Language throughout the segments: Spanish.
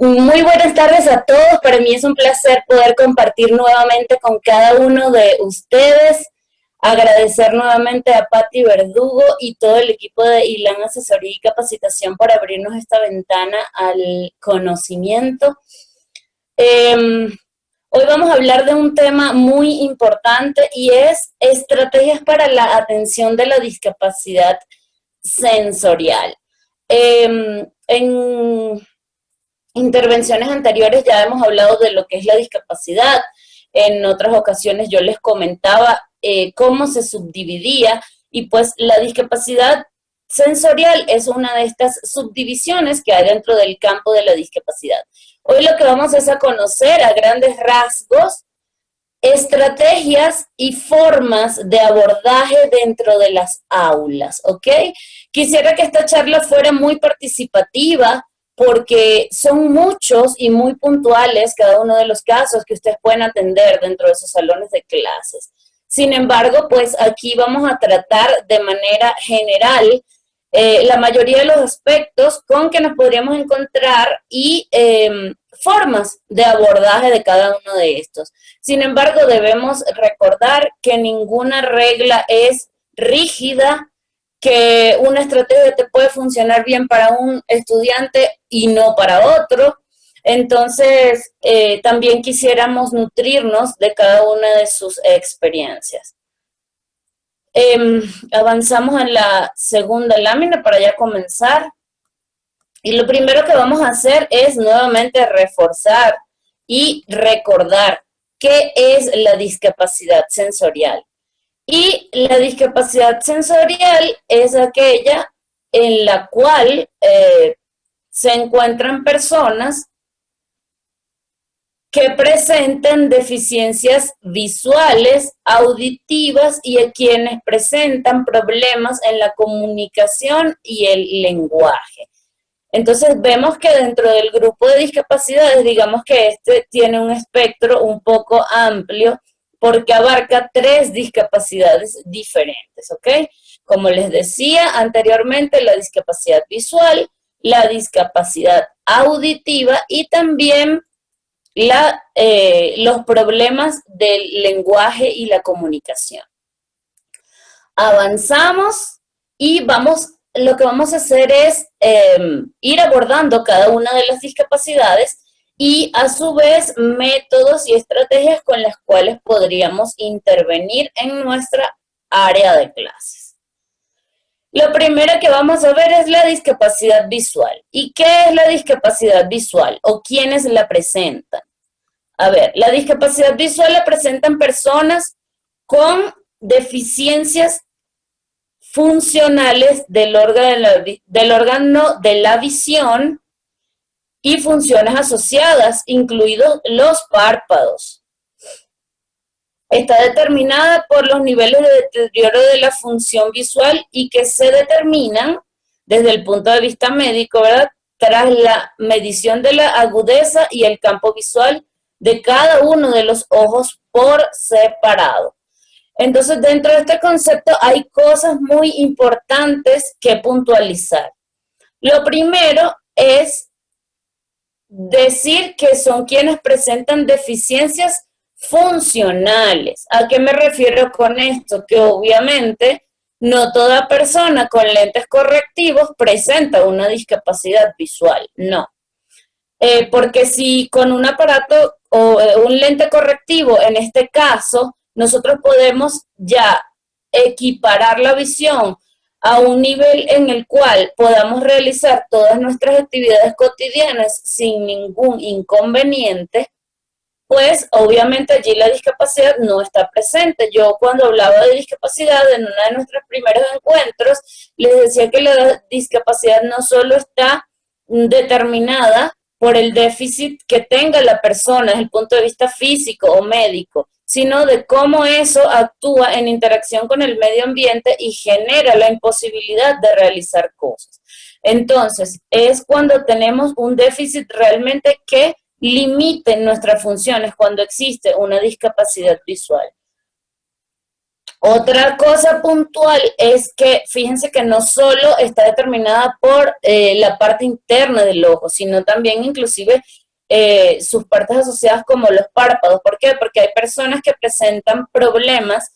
Muy buenas tardes a todos. Para mí es un placer poder compartir nuevamente con cada uno de ustedes. Agradecer nuevamente a Patti Verdugo y todo el equipo de ILAN Asesoría y Capacitación por abrirnos esta ventana al conocimiento. Hoy vamos a hablar de un tema muy importante y es estrategias para la atención de la discapacidad sensorial. En intervenciones anteriores ya hemos hablado de lo que es la discapacidad. En otras ocasiones yo les comentaba cómo se subdividía y pues la discapacidad sensorial es una de estas subdivisiones que hay dentro del campo de la discapacidad. Hoy lo que vamos es a conocer a grandes rasgos estrategias y formas de abordaje dentro de las aulas, ¿ok? Quisiera que esta charla fuera muy participativa porque son muchos y muy puntuales cada uno de los casos que ustedes pueden atender dentro de sus salones de clases. Sin embargo, pues aquí vamos a tratar de manera general la mayoría de los aspectos con que nos podríamos encontrar y formas de abordaje de cada uno de estos. Sin embargo, debemos recordar que ninguna regla es rígida, que una estrategia te puede funcionar bien para un estudiante y no para otro. Entonces, también quisiéramos nutrirnos de cada una de sus experiencias. Avanzamos en la segunda lámina para ya comenzar. Y lo primero que vamos a hacer es nuevamente reforzar y recordar qué es la discapacidad sensorial. Y la discapacidad sensorial es aquella en la cual se encuentran personas que presentan deficiencias visuales, auditivas y a quienes presentan problemas en la comunicación y el lenguaje. Entonces vemos que dentro del grupo de discapacidades, digamos que este tiene un espectro un poco amplio porque abarca 3 discapacidades diferentes, ¿ok? Como les decía anteriormente, la discapacidad visual, la discapacidad auditiva y también los problemas del lenguaje y la comunicación. Avanzamos y lo que vamos a hacer es ir abordando cada una de las discapacidades y a su vez métodos y estrategias con las cuales podríamos intervenir en nuestra área de clases. Lo primero que vamos a ver es la discapacidad visual. ¿Y qué es la discapacidad visual o quiénes la presentan? A ver, la discapacidad visual la presentan personas con deficiencias funcionales del órgano de la visión y funciones asociadas, incluidos los párpados. Está determinada por los niveles de deterioro de la función visual y que se determinan desde el punto de vista médico, ¿verdad? Tras la medición de la agudeza y el campo visual de cada uno de los ojos por separado. Entonces, dentro de este concepto hay cosas muy importantes que puntualizar. Lo primero es decir que son quienes presentan deficiencias funcionales. ¿A qué me refiero con esto? Que obviamente no toda persona con lentes correctivos presenta una discapacidad visual, no. Porque si con un aparato o un lente correctivo, en este caso, nosotros podemos ya equiparar la visión a un nivel en el cual podamos realizar todas nuestras actividades cotidianas sin ningún inconveniente, pues obviamente allí la discapacidad no está presente. Yo cuando hablaba de discapacidad en uno de nuestros primeros encuentros, les decía que la discapacidad no solo está determinada por el déficit que tenga la persona desde el punto de vista físico o médico, sino de cómo eso actúa en interacción con el medio ambiente y genera la imposibilidad de realizar cosas. Entonces, es cuando tenemos un déficit realmente que limite nuestras funciones, cuando existe una discapacidad visual. Otra cosa puntual es que fíjense que no solo está determinada por la parte interna del ojo, sino también inclusive sus partes asociadas como los párpados. ¿Por qué? Porque hay personas que presentan problemas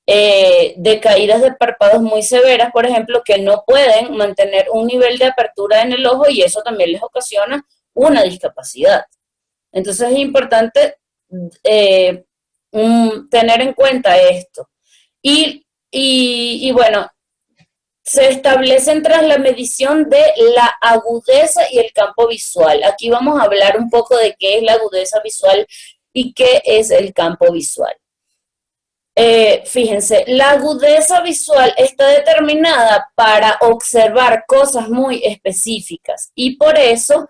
de caídas de párpados muy severas, por ejemplo, que no pueden mantener un nivel de apertura en el ojo y eso también les ocasiona una discapacidad. Entonces es importante eh, tener en cuenta esto. Y bueno, se establecen tras la medición de la agudeza y el campo visual. Aquí vamos a hablar un poco de qué es la agudeza visual y qué es el campo visual. Fíjense, la agudeza visual está determinada para observar cosas muy específicas y por eso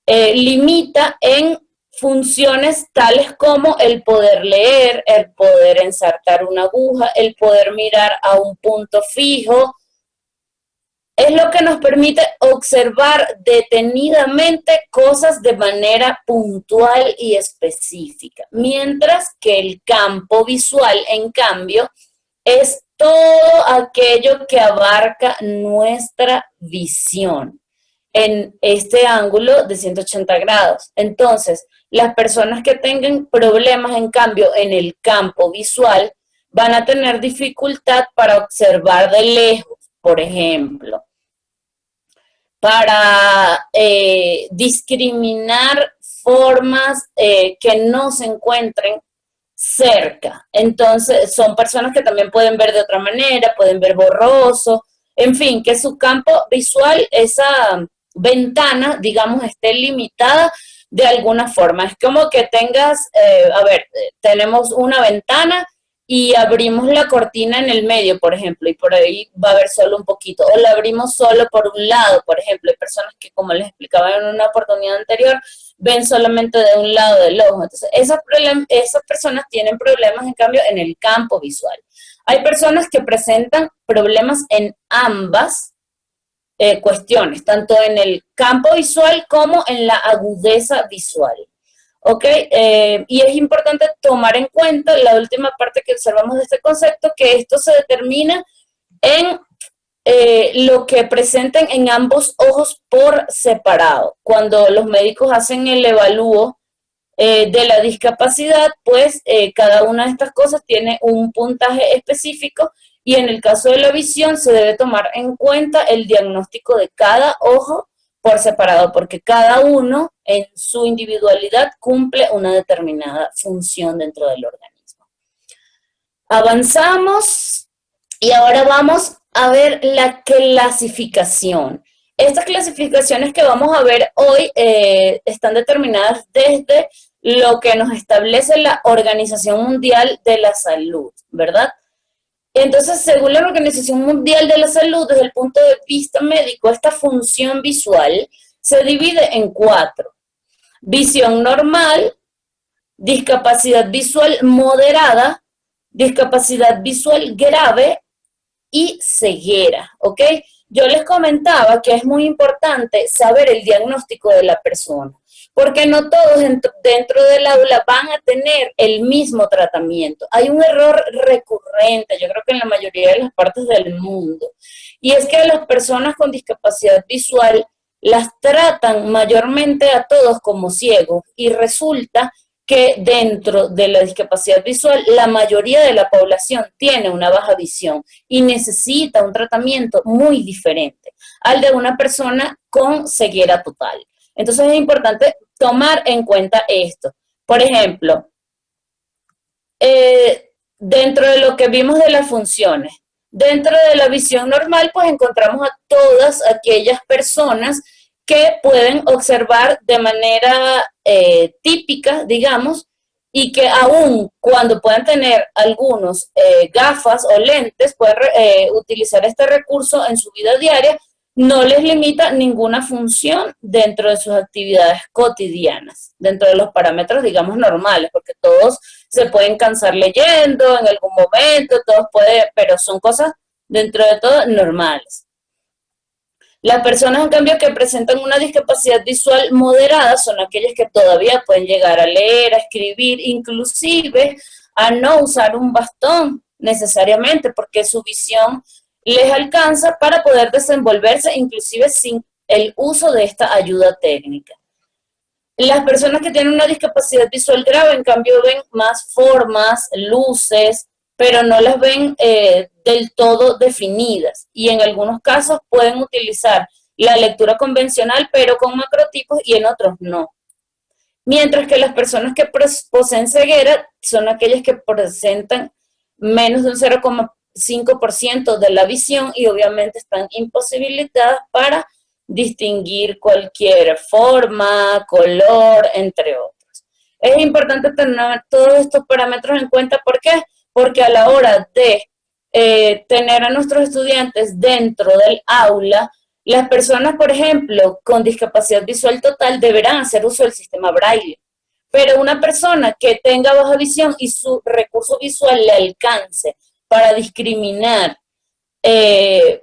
limita en funciones tales como el poder leer, el poder ensartar una aguja, el poder mirar a un punto fijo. Es lo que nos permite observar detenidamente cosas de manera puntual y específica, mientras que el campo visual, en cambio, es todo aquello que abarca nuestra visión en este ángulo de 180 grados. Entonces, las personas que tengan problemas, en cambio, en el campo visual, van a tener dificultad para observar de lejos, por ejemplo, para discriminar formas que no se encuentren cerca. Entonces, son personas que también pueden ver de otra manera, pueden ver borroso, en fin, que su campo visual, esa ventana, digamos, esté limitada de alguna forma. Es como que tengas, tenemos una ventana y abrimos la cortina en el medio, por ejemplo, y por ahí va a haber solo un poquito, o la abrimos solo por un lado, por ejemplo. Hay personas que, como les explicaba en una oportunidad anterior, ven solamente de un lado del ojo. Entonces, esas personas tienen problemas, en cambio, en el campo visual. Hay personas que presentan problemas en ambas cuestiones, tanto en el campo visual como en la agudeza visual. ¿Ok? Y es importante tomar en cuenta la última parte que observamos de este concepto, que esto se determina en lo que presenten en ambos ojos por separado. Cuando los médicos hacen el evalúo de la discapacidad, pues cada una de estas cosas tiene un puntaje específico y en el caso de la visión se debe tomar en cuenta el diagnóstico de cada ojo por separado, porque cada uno en su individualidad cumple una determinada función dentro del organismo. Avanzamos y ahora vamos a ver la clasificación. Estas clasificaciones que vamos a ver hoy están determinadas desde lo que nos establece la Organización Mundial de la Salud, ¿verdad? Entonces, según la Organización Mundial de la Salud, desde el punto de vista médico, esta función visual se divide en 4. Visión normal, discapacidad visual moderada, discapacidad visual grave y ceguera, ¿ok? Yo les comentaba que es muy importante saber el diagnóstico de la persona, porque no todos dentro del aula van a tener el mismo tratamiento. Hay un error recurrente, yo creo que en la mayoría de las partes del mundo, y es que a las personas con discapacidad visual las tratan mayormente a todos como ciegos, y resulta que dentro de la discapacidad visual la mayoría de la población tiene una baja visión y necesita un tratamiento muy diferente al de una persona con ceguera total. Entonces es importante tomar en cuenta esto. Por ejemplo, dentro de lo que vimos de las funciones, dentro de la visión normal, pues encontramos a todas aquellas personas que pueden observar de manera típica, digamos, y que aún cuando puedan tener algunos gafas o lentes, pueden utilizar este recurso en su vida diaria, no les limita ninguna función dentro de sus actividades cotidianas, dentro de los parámetros, digamos, normales, porque todos se pueden cansar leyendo en algún momento, todos pueden, pero son cosas dentro de todo normales. Las personas, en cambio, que presentan una discapacidad visual moderada son aquellas que todavía pueden llegar a leer, a escribir, inclusive a no usar un bastón, necesariamente, porque su visión les alcanza para poder desenvolverse inclusive sin el uso de esta ayuda técnica. Las personas que tienen una discapacidad visual grave, en cambio, ven más formas, luces, pero no las ven del todo definidas. Y en algunos casos pueden utilizar la lectura convencional, pero con macrotipos, y en otros no. Mientras que las personas que poseen ceguera son aquellas que presentan menos de un 0,5% de la visión y obviamente están imposibilitadas para distinguir cualquier forma, color, entre otros. Es importante tener todos estos parámetros en cuenta. ¿Por qué? Porque a la hora de tener a nuestros estudiantes dentro del aula, las personas, por ejemplo, con discapacidad visual total deberán hacer uso del sistema Braille. Pero una persona que tenga baja visión y su recurso visual le alcance para discriminar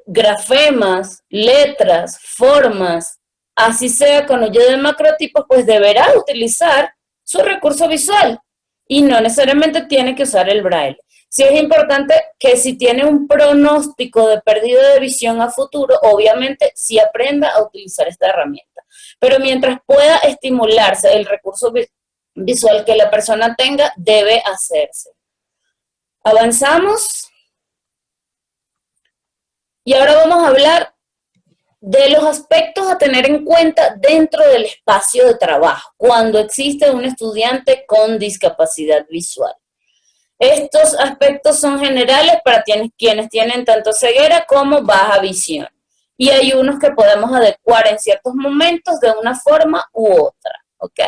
grafemas, letras, formas, así sea con ayuda de macrotipos, pues deberá utilizar su recurso visual y no necesariamente tiene que usar el braille. Sí es importante que si tiene un pronóstico de pérdida de visión a futuro, obviamente sí aprenda a utilizar esta herramienta. Pero mientras pueda estimularse el recurso visual que la persona tenga, debe hacerse. Avanzamos. Y ahora vamos a hablar de los aspectos a tener en cuenta dentro del espacio de trabajo, cuando existe un estudiante con discapacidad visual. Estos aspectos son generales para quienes tienen tanto ceguera como baja visión. Y hay unos que podemos adecuar en ciertos momentos de una forma u otra, ¿ok?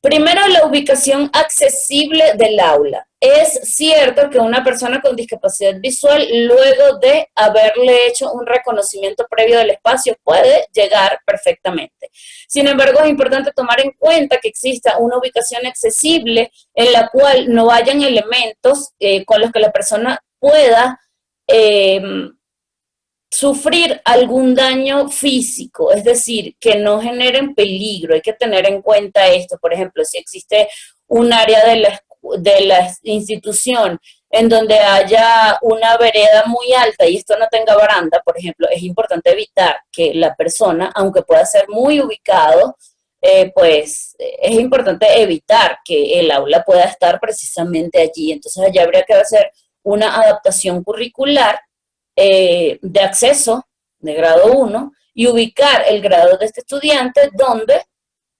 Primero, la ubicación accesible del aula. Es cierto que una persona con discapacidad visual, luego de haberle hecho un reconocimiento previo del espacio, puede llegar perfectamente. Sin embargo, es importante tomar en cuenta que exista una ubicación accesible en la cual no hayan elementos con los que la persona pueda sufrir algún daño físico, es decir, que no generen peligro. Hay que tener en cuenta esto. Por ejemplo, si existe un área de la institución en donde haya una vereda muy alta y esto no tenga baranda, por ejemplo, es importante evitar que la persona, aunque pueda ser muy ubicado, pues es importante evitar que el aula pueda estar precisamente allí. Entonces allá habría que hacer una adaptación curricular de acceso de grado 1 y ubicar el grado de este estudiante donde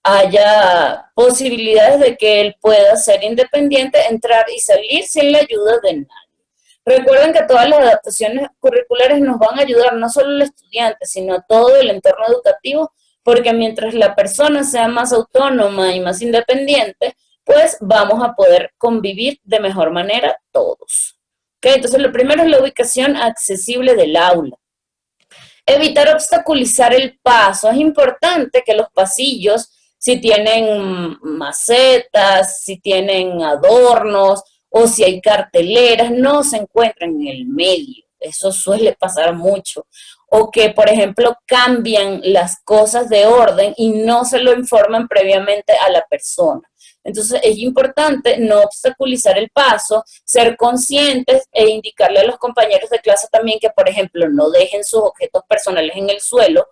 haya posibilidades de que él pueda ser independiente, entrar y salir sin la ayuda de nadie. Recuerden que todas las adaptaciones curriculares nos van a ayudar no solo al estudiante, sino a todo el entorno educativo, porque mientras la persona sea más autónoma y más independiente, pues vamos a poder convivir de mejor manera todos. ¿Okay? Entonces, lo primero es la ubicación accesible del aula. Evitar obstaculizar el paso. Es importante que los pasillos, si tienen macetas, si tienen adornos o si hay carteleras, no se encuentren en el medio. Eso suele pasar mucho. O que, por ejemplo, cambian las cosas de orden y no se lo informan previamente a la persona. Entonces es importante no obstaculizar el paso, ser conscientes e indicarle a los compañeros de clase también que, por ejemplo, no dejen sus objetos personales en el suelo,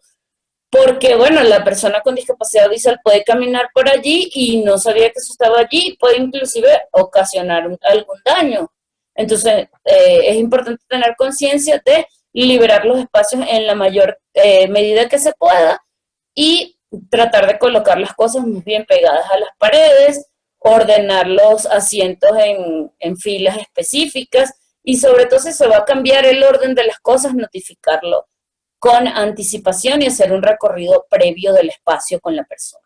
porque, bueno, la persona con discapacidad visual puede caminar por allí y no sabía que eso estaba allí, puede inclusive ocasionar algún daño. Entonces es importante tener conciencia de liberar los espacios en la mayor medida que se pueda y tratar de colocar las cosas muy bien pegadas a las paredes, ordenar los asientos en filas específicas y sobre todo si se va a cambiar el orden de las cosas, notificarlo con anticipación y hacer un recorrido previo del espacio con la persona.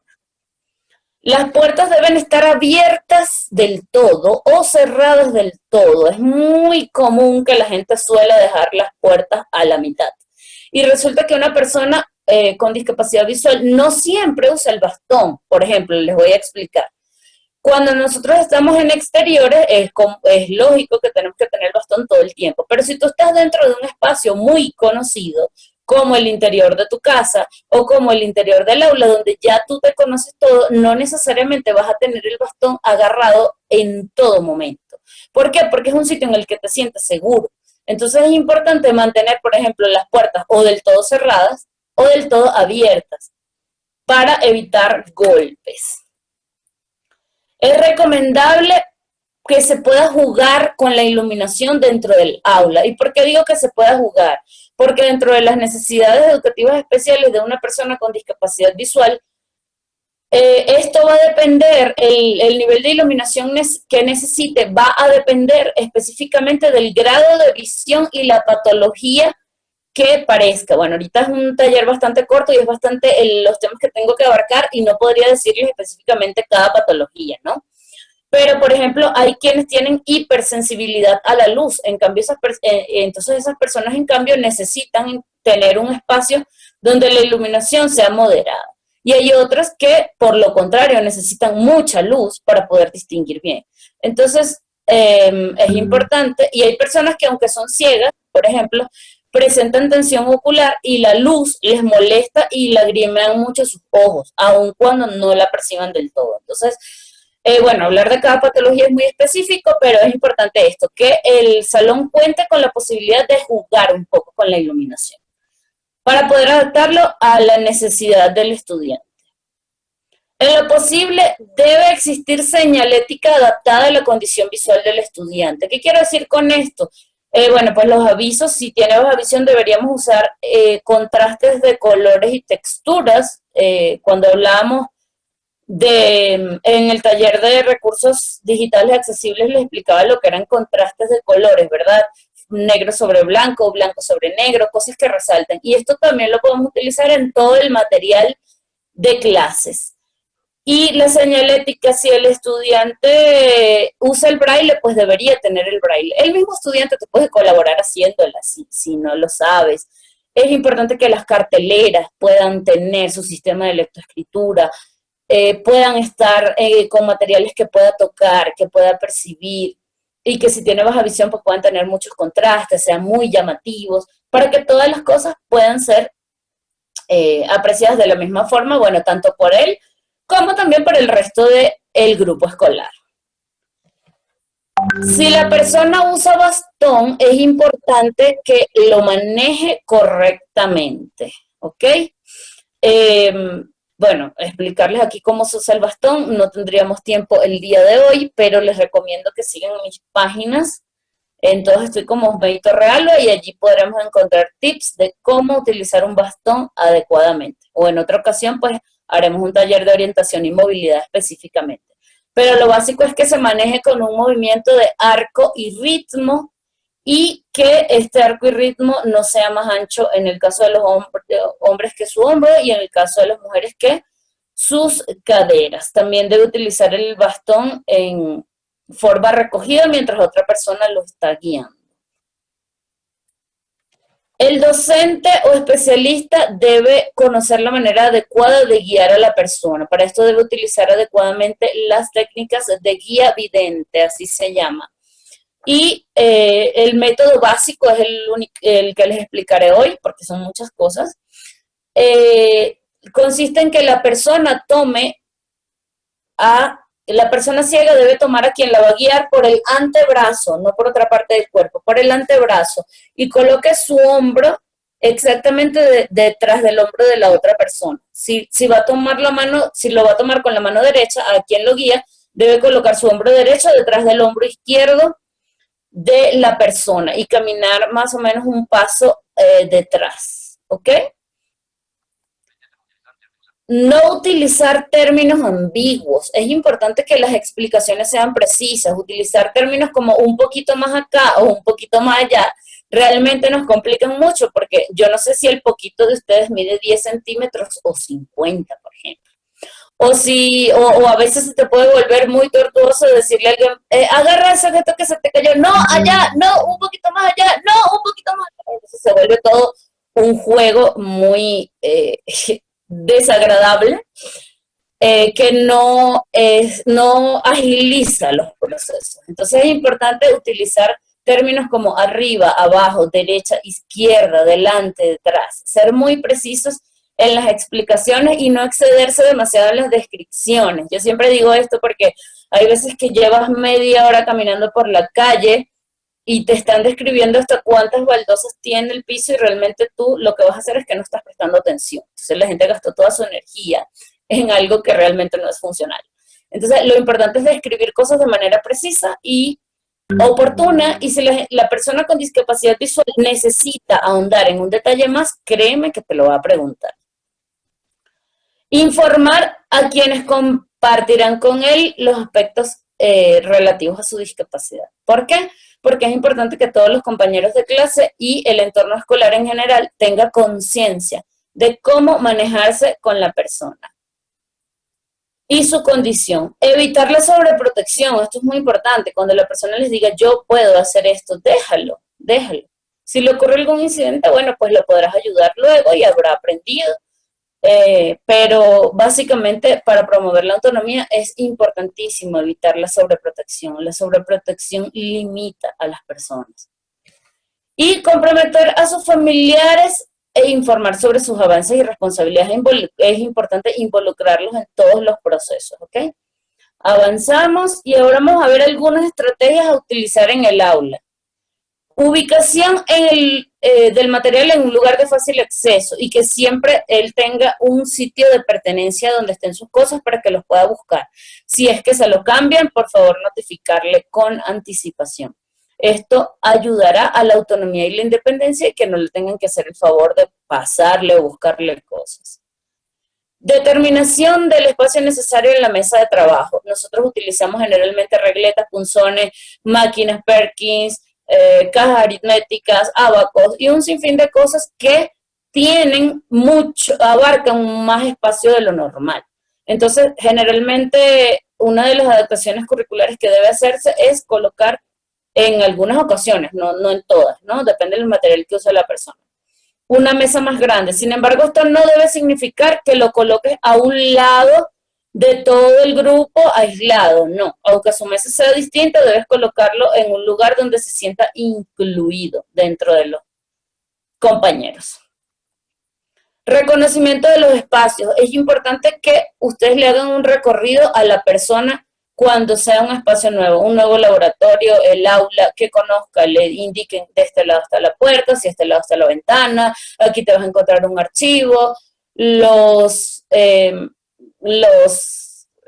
Las puertas deben estar abiertas del todo o cerradas del todo. Es muy común que la gente suele dejar las puertas a la mitad. Y resulta que una persona con discapacidad visual no siempre usa el bastón. Por ejemplo, les voy a explicar. Cuando nosotros estamos en exteriores, es lógico que tenemos que tener el bastón todo el tiempo. Pero si tú estás dentro de un espacio muy conocido, como el interior de tu casa o como el interior del aula, donde ya tú te conoces todo, no necesariamente vas a tener el bastón agarrado en todo momento. ¿Por qué? Porque es un sitio en el que te sientes seguro. Entonces es importante mantener, por ejemplo, las puertas o del todo cerradas o del todo abiertas para evitar golpes. Es recomendable que se pueda jugar con la iluminación dentro del aula. ¿Y por qué digo que se pueda jugar? Porque dentro de las necesidades educativas especiales de una persona con discapacidad visual, esto va a depender, el nivel de iluminación que necesite va a depender específicamente del grado de visión y la patología que parezca. Bueno, ahorita es un taller bastante corto y es bastante los temas que tengo que abarcar y no podría decirles específicamente cada patología, ¿no? Pero, por ejemplo, hay quienes tienen hipersensibilidad a la luz. En cambio, entonces esas personas, en cambio, necesitan tener un espacio donde la iluminación sea moderada. Y hay otras que, por lo contrario, necesitan mucha luz para poder distinguir bien. Entonces, es importante. Y hay personas que, aunque son ciegas, por ejemplo, presentan tensión ocular y la luz les molesta y lagrimean mucho sus ojos, aun cuando no la perciban del todo. Entonces, bueno, hablar de cada patología es muy específico, pero es importante esto, que el salón cuente con la posibilidad de jugar un poco con la iluminación, para poder adaptarlo a la necesidad del estudiante. En lo posible, debe existir señalética adaptada a la condición visual del estudiante. ¿Qué quiero decir con esto? Bueno, pues los avisos, si tiene baja visión, deberíamos usar contrastes de colores y texturas. Cuando hablábamos en el taller de recursos digitales accesibles les explicaba lo que eran contrastes de colores, ¿verdad? Negro sobre blanco, blanco sobre negro, cosas que resaltan. Y esto también lo podemos utilizar en todo el material de clases. Y la señalética, si el estudiante usa el braille, pues debería tener el braille. El mismo estudiante te puede colaborar haciéndola si no lo sabes. Es importante que las carteleras puedan tener su sistema de lectoescritura, puedan estar con materiales que pueda tocar, que pueda percibir, y que si tiene baja visión pues puedan tener muchos contrastes, sean muy llamativos, para que todas las cosas puedan ser apreciadas de la misma forma, bueno, tanto por él como también por el resto del grupo escolar. Si la persona usa bastón, es importante que lo maneje correctamente, ¿ok? Bueno, explicarles aquí cómo se usa el bastón, no tendríamos tiempo el día de hoy, pero les recomiendo que sigan mis páginas. Entonces estoy como Osmeito Realo y allí podremos encontrar tips de cómo utilizar un bastón adecuadamente. O en otra ocasión, pues, haremos un taller de orientación y movilidad específicamente. Pero lo básico es que se maneje con un movimiento de arco y ritmo y que este arco y ritmo no sea más ancho en el caso de los hombres que su hombro y en el caso de las mujeres que sus caderas. También debe utilizar el bastón en forma recogida mientras otra persona lo está guiando. El docente o especialista debe conocer la manera adecuada de guiar a la persona. Para esto debe utilizar adecuadamente las técnicas de guía vidente, así se llama. Y el método básico es el que les explicaré hoy, porque son muchas cosas. Consiste en que la persona la persona ciega debe tomar a quien la va a guiar por el antebrazo, no por otra parte del cuerpo, por el antebrazo, y coloque su hombro exactamente detrás del hombro de la otra persona. Si va a tomar la mano, si lo va a tomar con la mano derecha, a quien lo guía, debe colocar su hombro derecho detrás del hombro izquierdo de la persona y caminar más o menos un paso detrás, ¿ok? No utilizar términos ambiguos. Es importante que las explicaciones sean precisas. Utilizar términos como un poquito más acá o un poquito más allá realmente nos complican mucho porque yo no sé si el poquito de ustedes mide 10 centímetros o 50, por ejemplo. O a veces se te puede volver muy tortuoso decirle a alguien, agarra ese objeto que se te cayó, no, allá, no, un poquito más allá, no, un poquito más allá. Entonces se vuelve todo un juego muy desagradable que no agiliza los procesos. Entonces es importante utilizar términos como arriba, abajo, derecha, izquierda, delante, detrás, ser muy precisos en las explicaciones y no excederse demasiado en las descripciones. Yo siempre digo esto porque Hay veces que llevas media hora caminando por la calle y te están describiendo hasta cuántas baldosas tiene el piso y realmente tú lo que vas a hacer es que no estás prestando atención. Entonces la gente gastó toda su energía en algo que realmente no es funcional. Entonces lo importante es describir cosas de manera precisa y oportuna, y si la persona con discapacidad visual necesita ahondar en un detalle más, créeme que te lo va a preguntar. Informar a quienes compartirán con él los aspectos relativos a su discapacidad. ¿Por qué? Porque es importante que todos los compañeros de clase y el entorno escolar en general tenga conciencia de cómo manejarse con la persona y su condición. Evitar la sobreprotección, esto es muy importante. Cuando la persona les diga, yo puedo hacer esto, déjalo, déjalo. Si le ocurre algún incidente, bueno, pues lo podrás ayudar luego y habrá aprendido. Pero básicamente para promover la autonomía es importantísimo evitar la sobreprotección. La sobreprotección limita a las personas. Y comprometer a sus familiares e informar sobre sus avances y responsabilidades. Es importante involucrarlos en todos los procesos, ¿ok? Avanzamos y ahora vamos a ver algunas estrategias a utilizar en el aula. Ubicación del material en un lugar de fácil acceso y que siempre él tenga un sitio de pertenencia donde estén sus cosas para que los pueda buscar. Si es que se lo cambian, por favor notificarle con anticipación. Esto ayudará a la autonomía y la independencia y que no le tengan que hacer el favor de pasarle o buscarle cosas. Determinación del espacio necesario en la mesa de trabajo. Nosotros utilizamos generalmente regletas, punzones, máquinas Perkins, cajas aritméticas, abacos y un sinfín de cosas que abarcan más espacio de lo normal. Entonces, generalmente, una de las adaptaciones curriculares que debe hacerse es colocar en algunas ocasiones, no en todas, ¿no? Depende del material que use la persona. Una mesa más grande. Sin embargo, esto no debe significar que lo coloques a un lado de todo el grupo aislado, no. Aunque su mesa sea distinta, debes colocarlo en un lugar donde se sienta incluido dentro de los compañeros. Reconocimiento de los espacios. Es importante que ustedes le hagan un recorrido a la persona cuando sea un espacio nuevo, un nuevo laboratorio, el aula, que conozca, le indiquen de este lado está la puerta, si de este lado está la ventana, aquí te vas a encontrar un archivo, los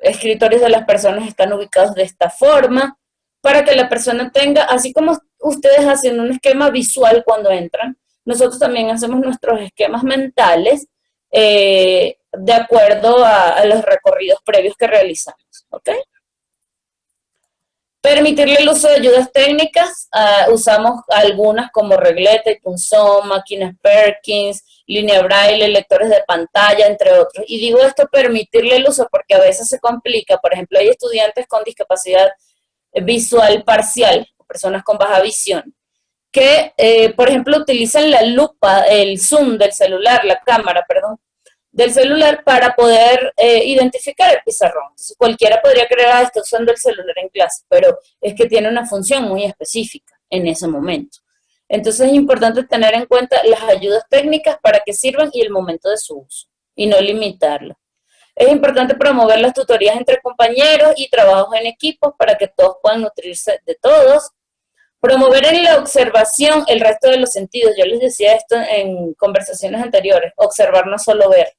escritorios de las personas están ubicados de esta forma, para que la persona tenga, así como ustedes hacen un esquema visual cuando entran, nosotros también hacemos nuestros esquemas mentales de acuerdo a los recorridos previos que realizamos, ¿ok? Permitirle el uso de ayudas técnicas, usamos algunas como regleta y punzón, máquinas Perkins, línea braille, lectores de pantalla, entre otros. Y digo esto, permitirle el uso, porque a veces se complica. Por ejemplo, hay estudiantes con discapacidad visual parcial, personas con baja visión, que, por ejemplo, utilizan la lupa, el zoom del celular, la cámara, perdón, del celular para poder identificar el pizarrón. Entonces, cualquiera podría creer, está usando el celular en clase, pero es que tiene una función muy específica en ese momento. Entonces, es importante tener en cuenta las ayudas técnicas para que sirvan y el momento de su uso, y no limitarlo. Es importante promover las tutorías entre compañeros y trabajos en equipos para que todos puedan nutrirse de todos. Promover en la observación el resto de los sentidos. Yo les decía esto en conversaciones anteriores, observar no solo ver.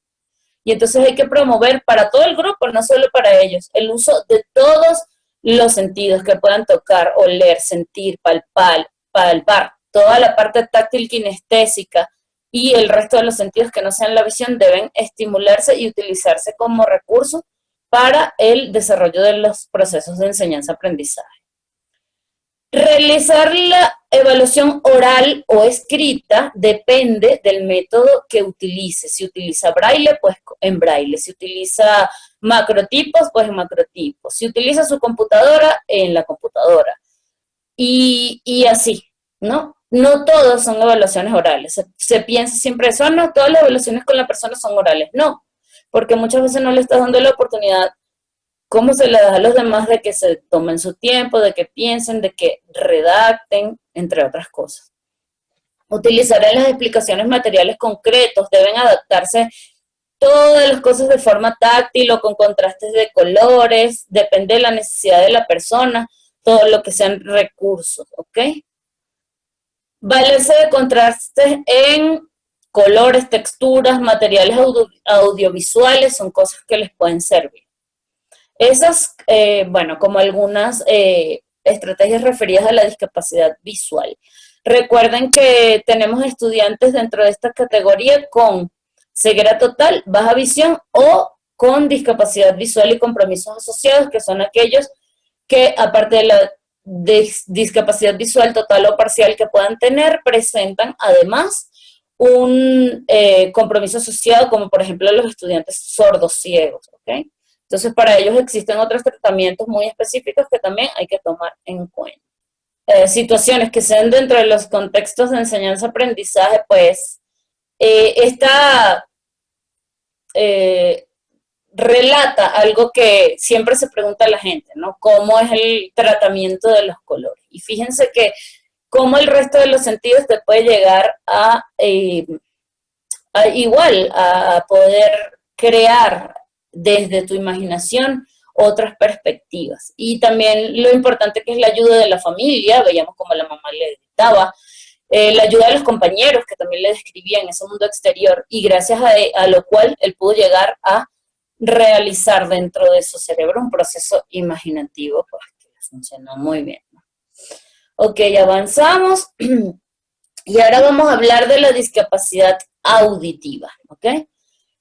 Y entonces hay que promover para todo el grupo, no solo para ellos, el uso de todos los sentidos que puedan tocar, oler, sentir, palpar. Toda la parte táctil kinestésica y el resto de los sentidos que no sean la visión deben estimularse y utilizarse como recurso para el desarrollo de los procesos de enseñanza-aprendizaje. Realizar la evaluación oral o escrita depende del método que utilice. Si utiliza braille, pues en braille. Si utiliza macrotipos, pues en macrotipos. Si utiliza su computadora, en la computadora. Y así, ¿no? No todas son evaluaciones orales. Se piensa siempre eso, no, todas las evaluaciones con la persona son orales. No, porque muchas veces no le estás dando la oportunidad. ¿Cómo se le da a los demás de que se tomen su tiempo, de que piensen, de que redacten, entre otras cosas? Utilizar en las explicaciones materiales concretos, deben adaptarse todas las cosas de forma táctil o con contrastes de colores, depende de la necesidad de la persona, todo lo que sean recursos, ¿ok? Valerse de contrastes en colores, texturas, materiales audiovisuales, son cosas que les pueden servir. Esas, bueno, como algunas estrategias referidas a la discapacidad visual. Recuerden que tenemos estudiantes dentro de esta categoría con ceguera total, baja visión o con discapacidad visual y compromisos asociados, que son aquellos que, aparte de la discapacidad visual total o parcial que puedan tener, presentan además un compromiso asociado, como por ejemplo los estudiantes sordos ciegos, ¿ok? Entonces, para ellos existen otros tratamientos muy específicos que también hay que tomar en cuenta. Situaciones que se den dentro de los contextos de enseñanza-aprendizaje, pues, esta relata algo que siempre se pregunta a la gente, ¿no? ¿Cómo es el tratamiento de los colores? Y fíjense que cómo el resto de los sentidos te puede llegar a igual, a poder crear desde tu imaginación otras perspectivas. Y también lo importante que es la ayuda de la familia, veíamos como la mamá le dictaba, la ayuda de los compañeros que también le describían ese mundo exterior, y gracias a lo cual él pudo llegar a realizar dentro de su cerebro un proceso imaginativo pues, que funcionó muy bien. Ok, avanzamos. Y ahora vamos a hablar de la discapacidad auditiva, ¿ok?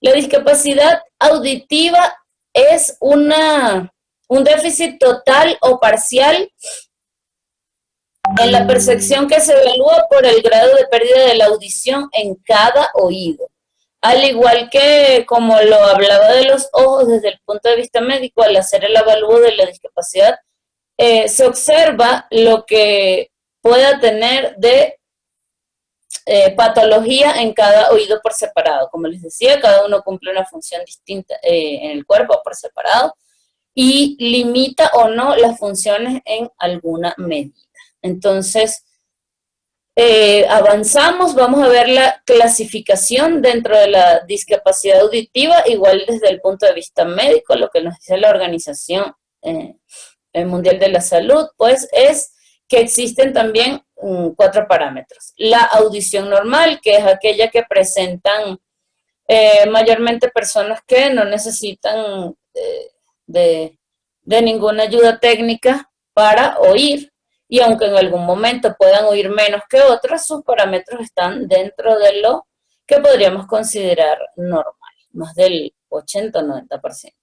La discapacidad auditiva es un déficit total o parcial en la percepción que se evalúa por el grado de pérdida de la audición en cada oído. Al igual que como lo hablaba de los ojos desde el punto de vista médico, al hacer el avalúo de la discapacidad, se observa lo que pueda tener de patología en cada oído por separado. Como les decía, cada uno cumple una función distinta en el cuerpo por separado y limita o no las funciones en alguna medida. Entonces, avanzamos, vamos a ver la clasificación dentro de la discapacidad auditiva, igual desde el punto de vista médico, lo que nos dice la Organización Mundial de la Salud, pues es que existen también 4 parámetros. La audición normal, que es aquella que presentan mayormente personas que no necesitan de ninguna ayuda técnica para oír, y aunque en algún momento puedan oír menos que otros, sus parámetros están dentro de lo que podríamos considerar normal, más del 80 o 90%.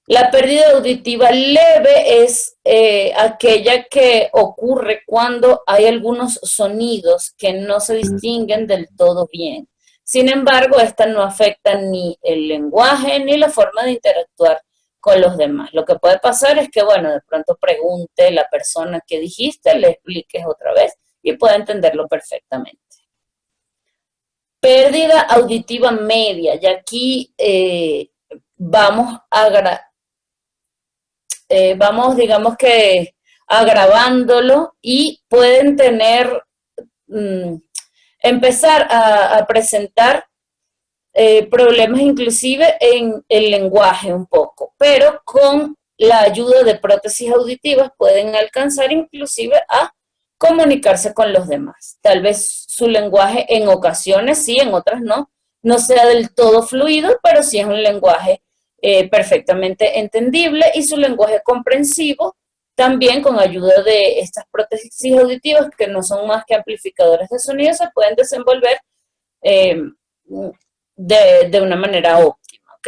La pérdida auditiva leve es aquella que ocurre cuando hay algunos sonidos que no se distinguen del todo bien. Sin embargo, esta no afecta ni el lenguaje ni la forma de interactuar con los demás. Lo que puede pasar es que, bueno, de pronto pregunte la persona que dijiste, le expliques otra vez y pueda entenderlo perfectamente. Pérdida auditiva media, y aquí vamos, digamos que, agravándolo y pueden tener, empezar a presentar problemas inclusive en el lenguaje un poco, pero con la ayuda de prótesis auditivas pueden alcanzar inclusive a comunicarse con los demás. Tal vez su lenguaje en ocasiones sí, en otras no sea del todo fluido, pero sí es un lenguaje perfectamente entendible y su lenguaje comprensivo también con ayuda de estas prótesis auditivas que no son más que amplificadores de sonido se pueden desenvolver de una manera óptima, ¿ok?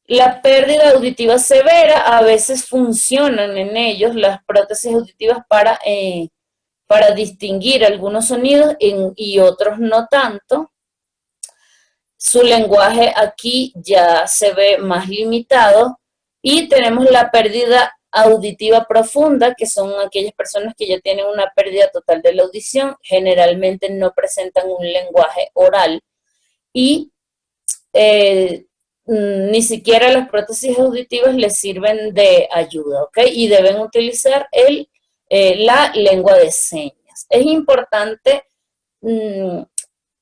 La pérdida auditiva severa, a veces funcionan en ellos las prótesis auditivas para distinguir algunos sonidos y otros no tanto. Su lenguaje aquí ya se ve más limitado y tenemos la pérdida auditiva profunda, que son aquellas personas que ya tienen una pérdida total de la audición, generalmente no presentan un lenguaje oral y ni siquiera las prótesis auditivas les sirven de ayuda, ¿ok? Y deben utilizar la lengua de señas. Es importante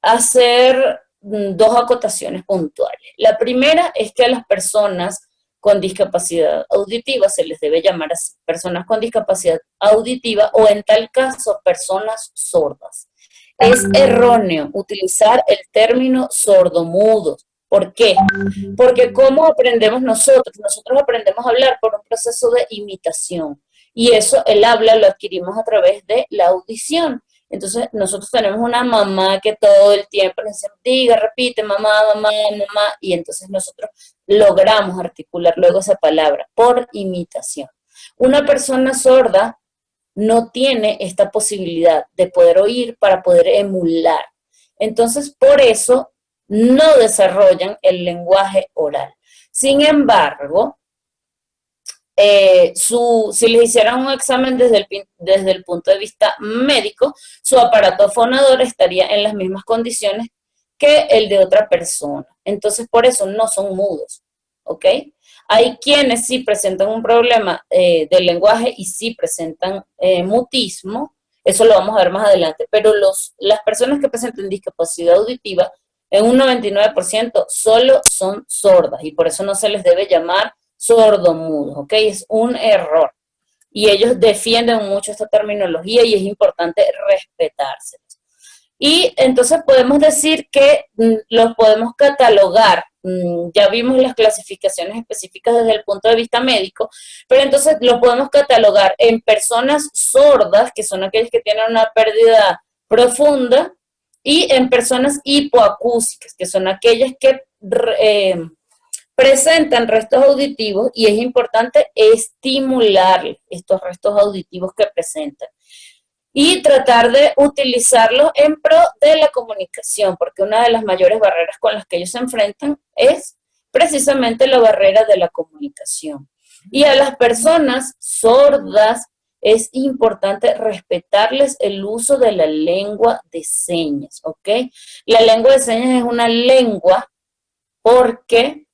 hacer dos acotaciones puntuales. La primera es que a las personas con discapacidad auditiva se les debe llamar así, personas con discapacidad auditiva o en tal caso personas sordas. Es erróneo utilizar el término sordomudos. ¿Por qué? Porque ¿cómo aprendemos nosotros? Nosotros aprendemos a hablar por un proceso de imitación y eso, el habla, lo adquirimos a través de la audición. Entonces, nosotros tenemos una mamá que todo el tiempo nos dice, diga, repite, mamá, mamá, mamá, y entonces nosotros logramos articular luego esa palabra por imitación. Una persona sorda no tiene esta posibilidad de poder oír para poder emular. Entonces, por eso no desarrollan el lenguaje oral. Sin embargo, si les hicieran un examen desde el punto de vista médico, su aparato fonador estaría en las mismas condiciones que el de otra persona. Entonces, por eso no son mudos, ¿ok? Hay quienes sí presentan un problema del lenguaje y sí presentan mutismo, eso lo vamos a ver más adelante, pero las personas que presentan discapacidad auditiva, en un 99% solo son sordas y por eso no se les debe llamar sordomudos, ¿ok? Es un error. Y ellos defienden mucho esta terminología y es importante respetarse. Y entonces podemos decir que los podemos catalogar, ya vimos las clasificaciones específicas desde el punto de vista médico, pero entonces los podemos catalogar en personas sordas, que son aquellas que tienen una pérdida profunda, y en personas hipoacúsicas, que son aquellas que presentan restos auditivos y es importante estimular estos restos auditivos que presentan y tratar de utilizarlos en pro de la comunicación, porque una de las mayores barreras con las que ellos se enfrentan es precisamente la barrera de la comunicación. Y a las personas sordas es importante respetarles el uso de la lengua de señas, ¿ok? La lengua de señas es una lengua porque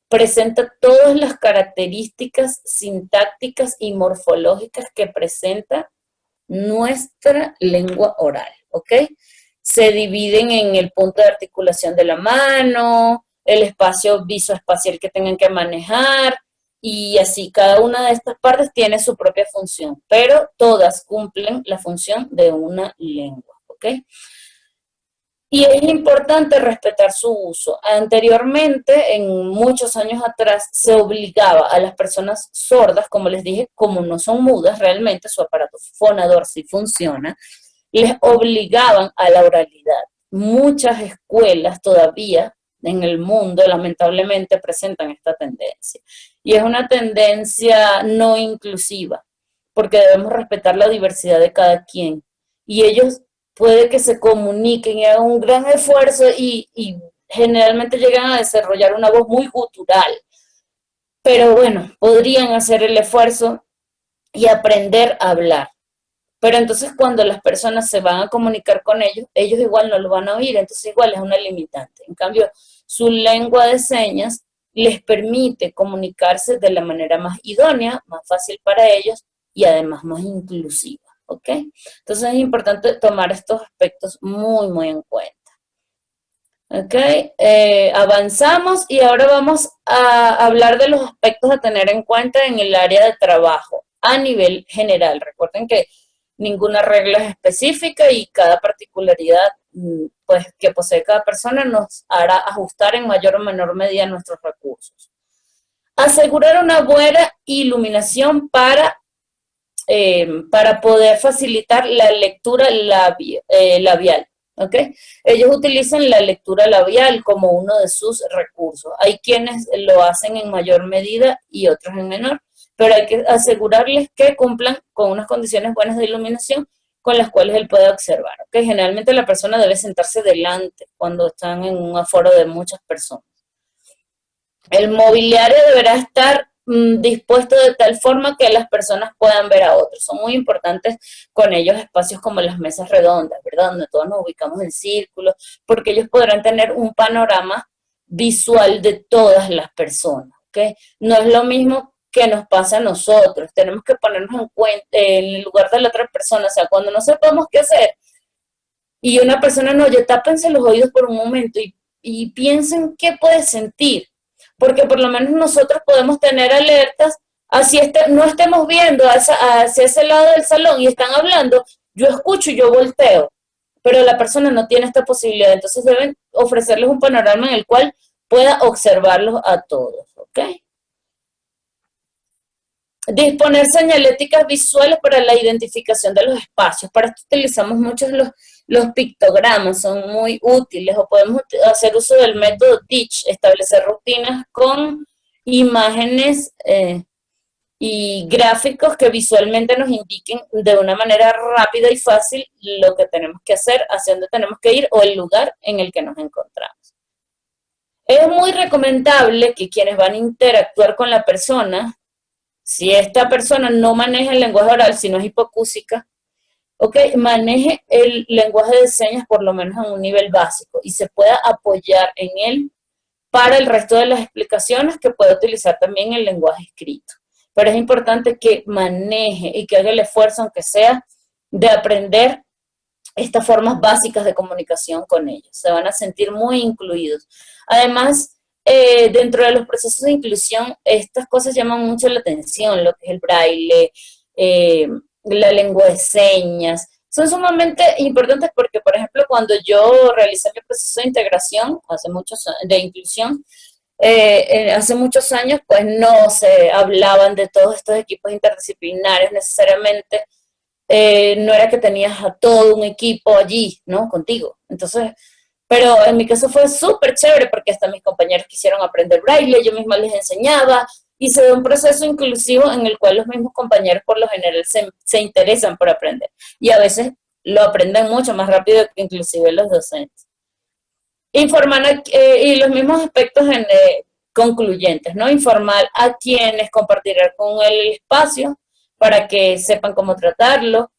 presenta todas las características sintácticas y morfológicas que presenta nuestra lengua oral, ¿ok? Se dividen en el punto de articulación de la mano, el espacio visoespacial que tengan que manejar, y así cada una de estas partes tiene su propia función, pero todas cumplen la función de una lengua, ¿ok? Y es importante respetar su uso. Anteriormente, en muchos años atrás, se obligaba a las personas sordas, como les dije, como no son mudas realmente, su aparato fonador sí funciona, les obligaban a la oralidad. Muchas escuelas todavía en el mundo, lamentablemente, presentan esta tendencia. Y es una tendencia no inclusiva, porque debemos respetar la diversidad de cada quien. Y ellos puede que se comuniquen y hagan un gran esfuerzo y generalmente llegan a desarrollar una voz muy gutural. Pero bueno, podrían hacer el esfuerzo y aprender a hablar. Pero entonces cuando las personas se van a comunicar con ellos, ellos igual no lo van a oír, entonces igual es una limitante. En cambio, su lengua de señas les permite comunicarse de la manera más idónea, más fácil para ellos y además más inclusiva. ¿Ok? Entonces es importante tomar estos aspectos muy, muy en cuenta. ¿Ok? Avanzamos y ahora vamos a hablar de los aspectos a tener en cuenta en el área de trabajo a nivel general. Recuerden que ninguna regla es específica y cada particularidad pues, que posee cada persona nos hará ajustar en mayor o menor medida nuestros recursos. Asegurar una buena iluminación para poder facilitar la lectura labial. ¿Ok? Ellos utilizan la lectura labial como uno de sus recursos. Hay quienes lo hacen en mayor medida y otros en menor, pero hay que asegurarles que cumplan con unas condiciones buenas de iluminación con las cuales él puede observar. ¿Ok? Generalmente la persona debe sentarse delante cuando están en un aforo de muchas personas. El mobiliario deberá estar dispuesto de tal forma que las personas puedan ver a otros. Son muy importantes con ellos espacios como las mesas redondas, ¿verdad? Donde todos nos ubicamos en círculo, porque ellos podrán tener un panorama visual de todas las personas, ¿ok? No es lo mismo que nos pasa a nosotros. Tenemos que ponernos en cuenta en el lugar de la otra persona. O sea, cuando no sepamos qué hacer y una persona no, oye, tápense los oídos por un momento y y piensen qué puede sentir, porque por lo menos nosotros podemos tener alertas, así no estemos viendo hacia ese lado del salón y están hablando, yo escucho y yo volteo, pero la persona no tiene esta posibilidad, entonces deben ofrecerles un panorama en el cual pueda observarlos a todos, ¿ok? Disponer señaléticas visuales para la identificación de los espacios. Para esto utilizamos muchos los pictogramas, son muy útiles, o podemos hacer uso del método TEACH, establecer rutinas con imágenes y gráficos que visualmente nos indiquen de una manera rápida y fácil lo que tenemos que hacer, hacia dónde tenemos que ir o el lugar en el que nos encontramos. Es muy recomendable que quienes van a interactuar con la persona, si esta persona no maneja el lenguaje oral, si no es hipocúsica, maneje el lenguaje de señas por lo menos en un nivel básico y se pueda apoyar en él para el resto de las explicaciones, que pueda utilizar también el lenguaje escrito. Pero es importante que maneje y que haga el esfuerzo, aunque sea, de aprender estas formas básicas de comunicación con ellos. Se van a sentir muy incluidos. Además, dentro de los procesos de inclusión, estas cosas llaman mucho la atención, lo que es el braille, la lengua de señas. Son sumamente importantes porque, por ejemplo, cuando yo realicé mi proceso de integración, de inclusión, hace muchos años, pues no se hablaban de todos estos equipos interdisciplinarios necesariamente. No era que tenías a todo un equipo allí, ¿no? Contigo. Entonces, pero en mi caso fue súper chévere porque hasta mis compañeros quisieron aprender braille, yo misma les enseñaba y se da un proceso inclusivo en el cual los mismos compañeros por lo general se interesan por aprender y a veces lo aprenden mucho más rápido que inclusive los docentes. Informar y los mismos aspectos concluyentes, ¿no? Informar a quienes compartirán con el espacio para que sepan cómo tratarlo.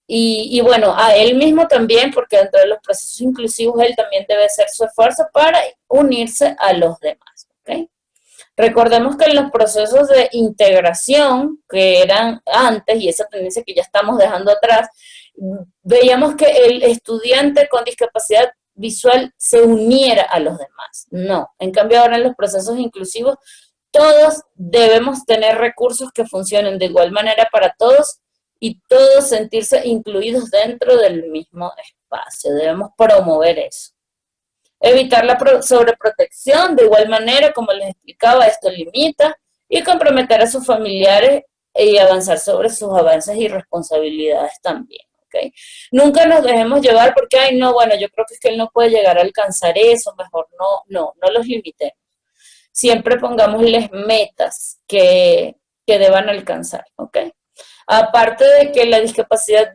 Y bueno, a él mismo también, porque dentro de los procesos inclusivos él también debe hacer su esfuerzo para unirse a los demás, ¿ok? Recordemos que en los procesos de integración que eran antes, y esa tendencia que ya estamos dejando atrás, veíamos que el estudiante con discapacidad visual se uniera a los demás. No, en cambio ahora en los procesos inclusivos todos debemos tener recursos que funcionen de igual manera para todos y todos sentirse incluidos dentro del mismo espacio. Debemos promover eso. Evitar la sobreprotección, de igual manera, como les explicaba, esto limita, y comprometer a sus familiares y avanzar sobre sus avances y responsabilidades también. ¿Okay? Nunca nos dejemos llevar porque, ay, no, bueno, yo creo que es que él no puede llegar a alcanzar eso, mejor no los limitemos. Siempre pongámosles metas que deban alcanzar, ¿ok? Aparte de que la discapacidad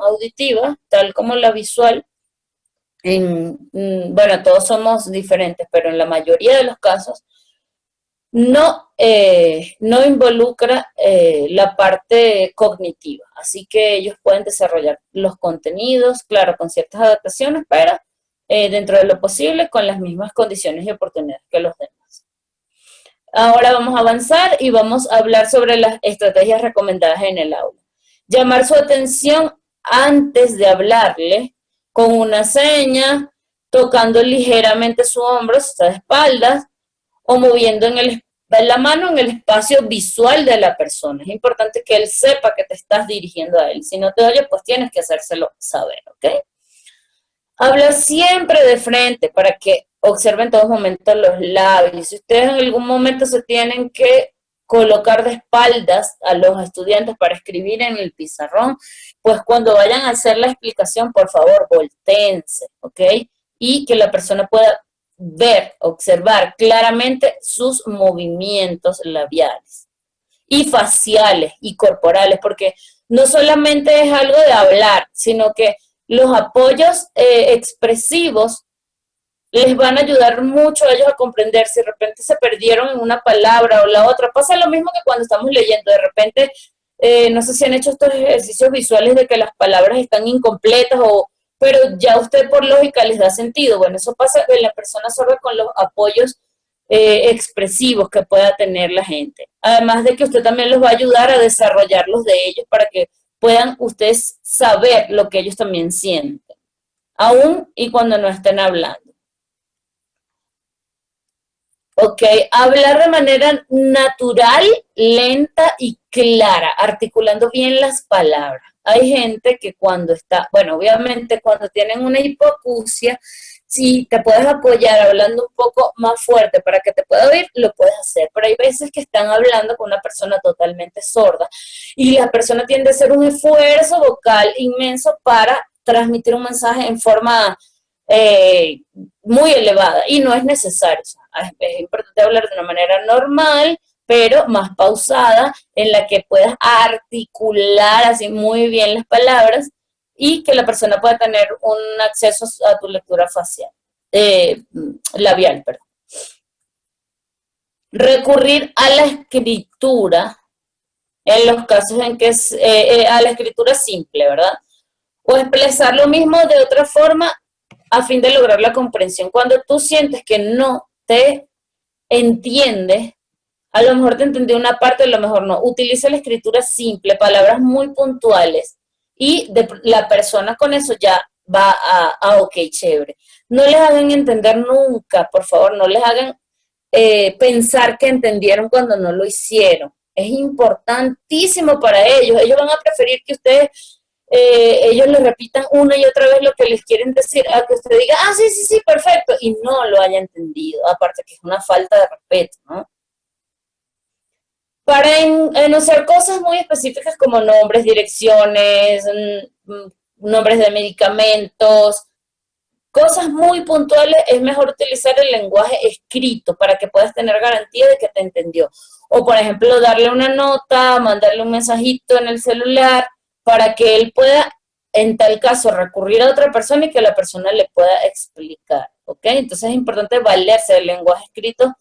auditiva, tal como la visual, bueno, todos somos diferentes, pero en la mayoría de los casos no involucra la parte cognitiva. Así que ellos pueden desarrollar los contenidos, claro, con ciertas adaptaciones, pero dentro de lo posible con las mismas condiciones y oportunidades que los demás. Ahora vamos a avanzar y vamos a hablar sobre las estrategias recomendadas en el aula. Llamar su atención antes de hablarle con una seña, tocando ligeramente su hombro si está de espaldas o moviendo la mano en el espacio visual de la persona. Es importante que él sepa que te estás dirigiendo a él. Si no te oye, pues tienes que hacérselo saber, ¿ok? Habla siempre de frente para que observen en todos momentos los labios. Si ustedes en algún momento se tienen que colocar de espaldas a los estudiantes para escribir en el pizarrón, pues cuando vayan a hacer la explicación, por favor, voltéense, ¿ok? Y que la persona pueda ver, observar claramente sus movimientos labiales y faciales y corporales, porque no solamente es algo de hablar, sino que los apoyos expresivos les van a ayudar mucho a ellos a comprender si de repente se perdieron en una palabra o la otra. Pasa lo mismo que cuando estamos leyendo, de repente, no sé si han hecho estos ejercicios visuales de que las palabras están incompletas, pero ya usted por lógica les da sentido. Bueno, eso pasa en la persona sorda con los apoyos expresivos que pueda tener la gente. Además de que usted también los va a ayudar a desarrollarlos de ellos para que puedan ustedes saber lo que ellos también sienten, aún y cuando no estén hablando. ¿ok? Hablar de manera natural, lenta y clara, articulando bien las palabras. Hay gente que cuando está, bueno, obviamente cuando tienen una hipoacusia, si te puedes apoyar hablando un poco más fuerte para que te pueda oír, lo puedes hacer. Pero hay veces que están hablando con una persona totalmente sorda y la persona tiende a hacer un esfuerzo vocal inmenso para transmitir un mensaje en forma eh, muy elevada y no es necesario. O sea, es importante hablar de una manera normal, pero más pausada, en la que puedas articular así muy bien las palabras y que la persona pueda tener un acceso a tu lectura facial, labial, perdón. Recurrir a la escritura en los casos en que es a la escritura simple, ¿verdad? O expresar lo mismo de otra forma a fin de lograr la comprensión. Cuando tú sientes que no te entiendes, a lo mejor te entendí una parte, a lo mejor no. Utiliza la escritura simple, palabras muy puntuales, y la persona con eso ya va ok, chévere. No les hagan entender nunca, por favor, no les hagan pensar que entendieron cuando no lo hicieron. Es importantísimo para ellos. Ellos van a preferir que ustedes ellos les repitan una y otra vez lo que les quieren decir, a que usted diga, ah, sí, sí, sí, perfecto, y no lo haya entendido, aparte que es una falta de respeto, ¿no? Para enunciar cosas muy específicas como nombres, direcciones, nombres de medicamentos, cosas muy puntuales, es mejor utilizar el lenguaje escrito para que puedas tener garantía de que te entendió. O, por ejemplo, darle una nota, mandarle un mensajito en el celular para que él pueda, en tal caso, recurrir a otra persona y que la persona le pueda explicar. ¿Ok? Entonces es importante valerse del lenguaje escrito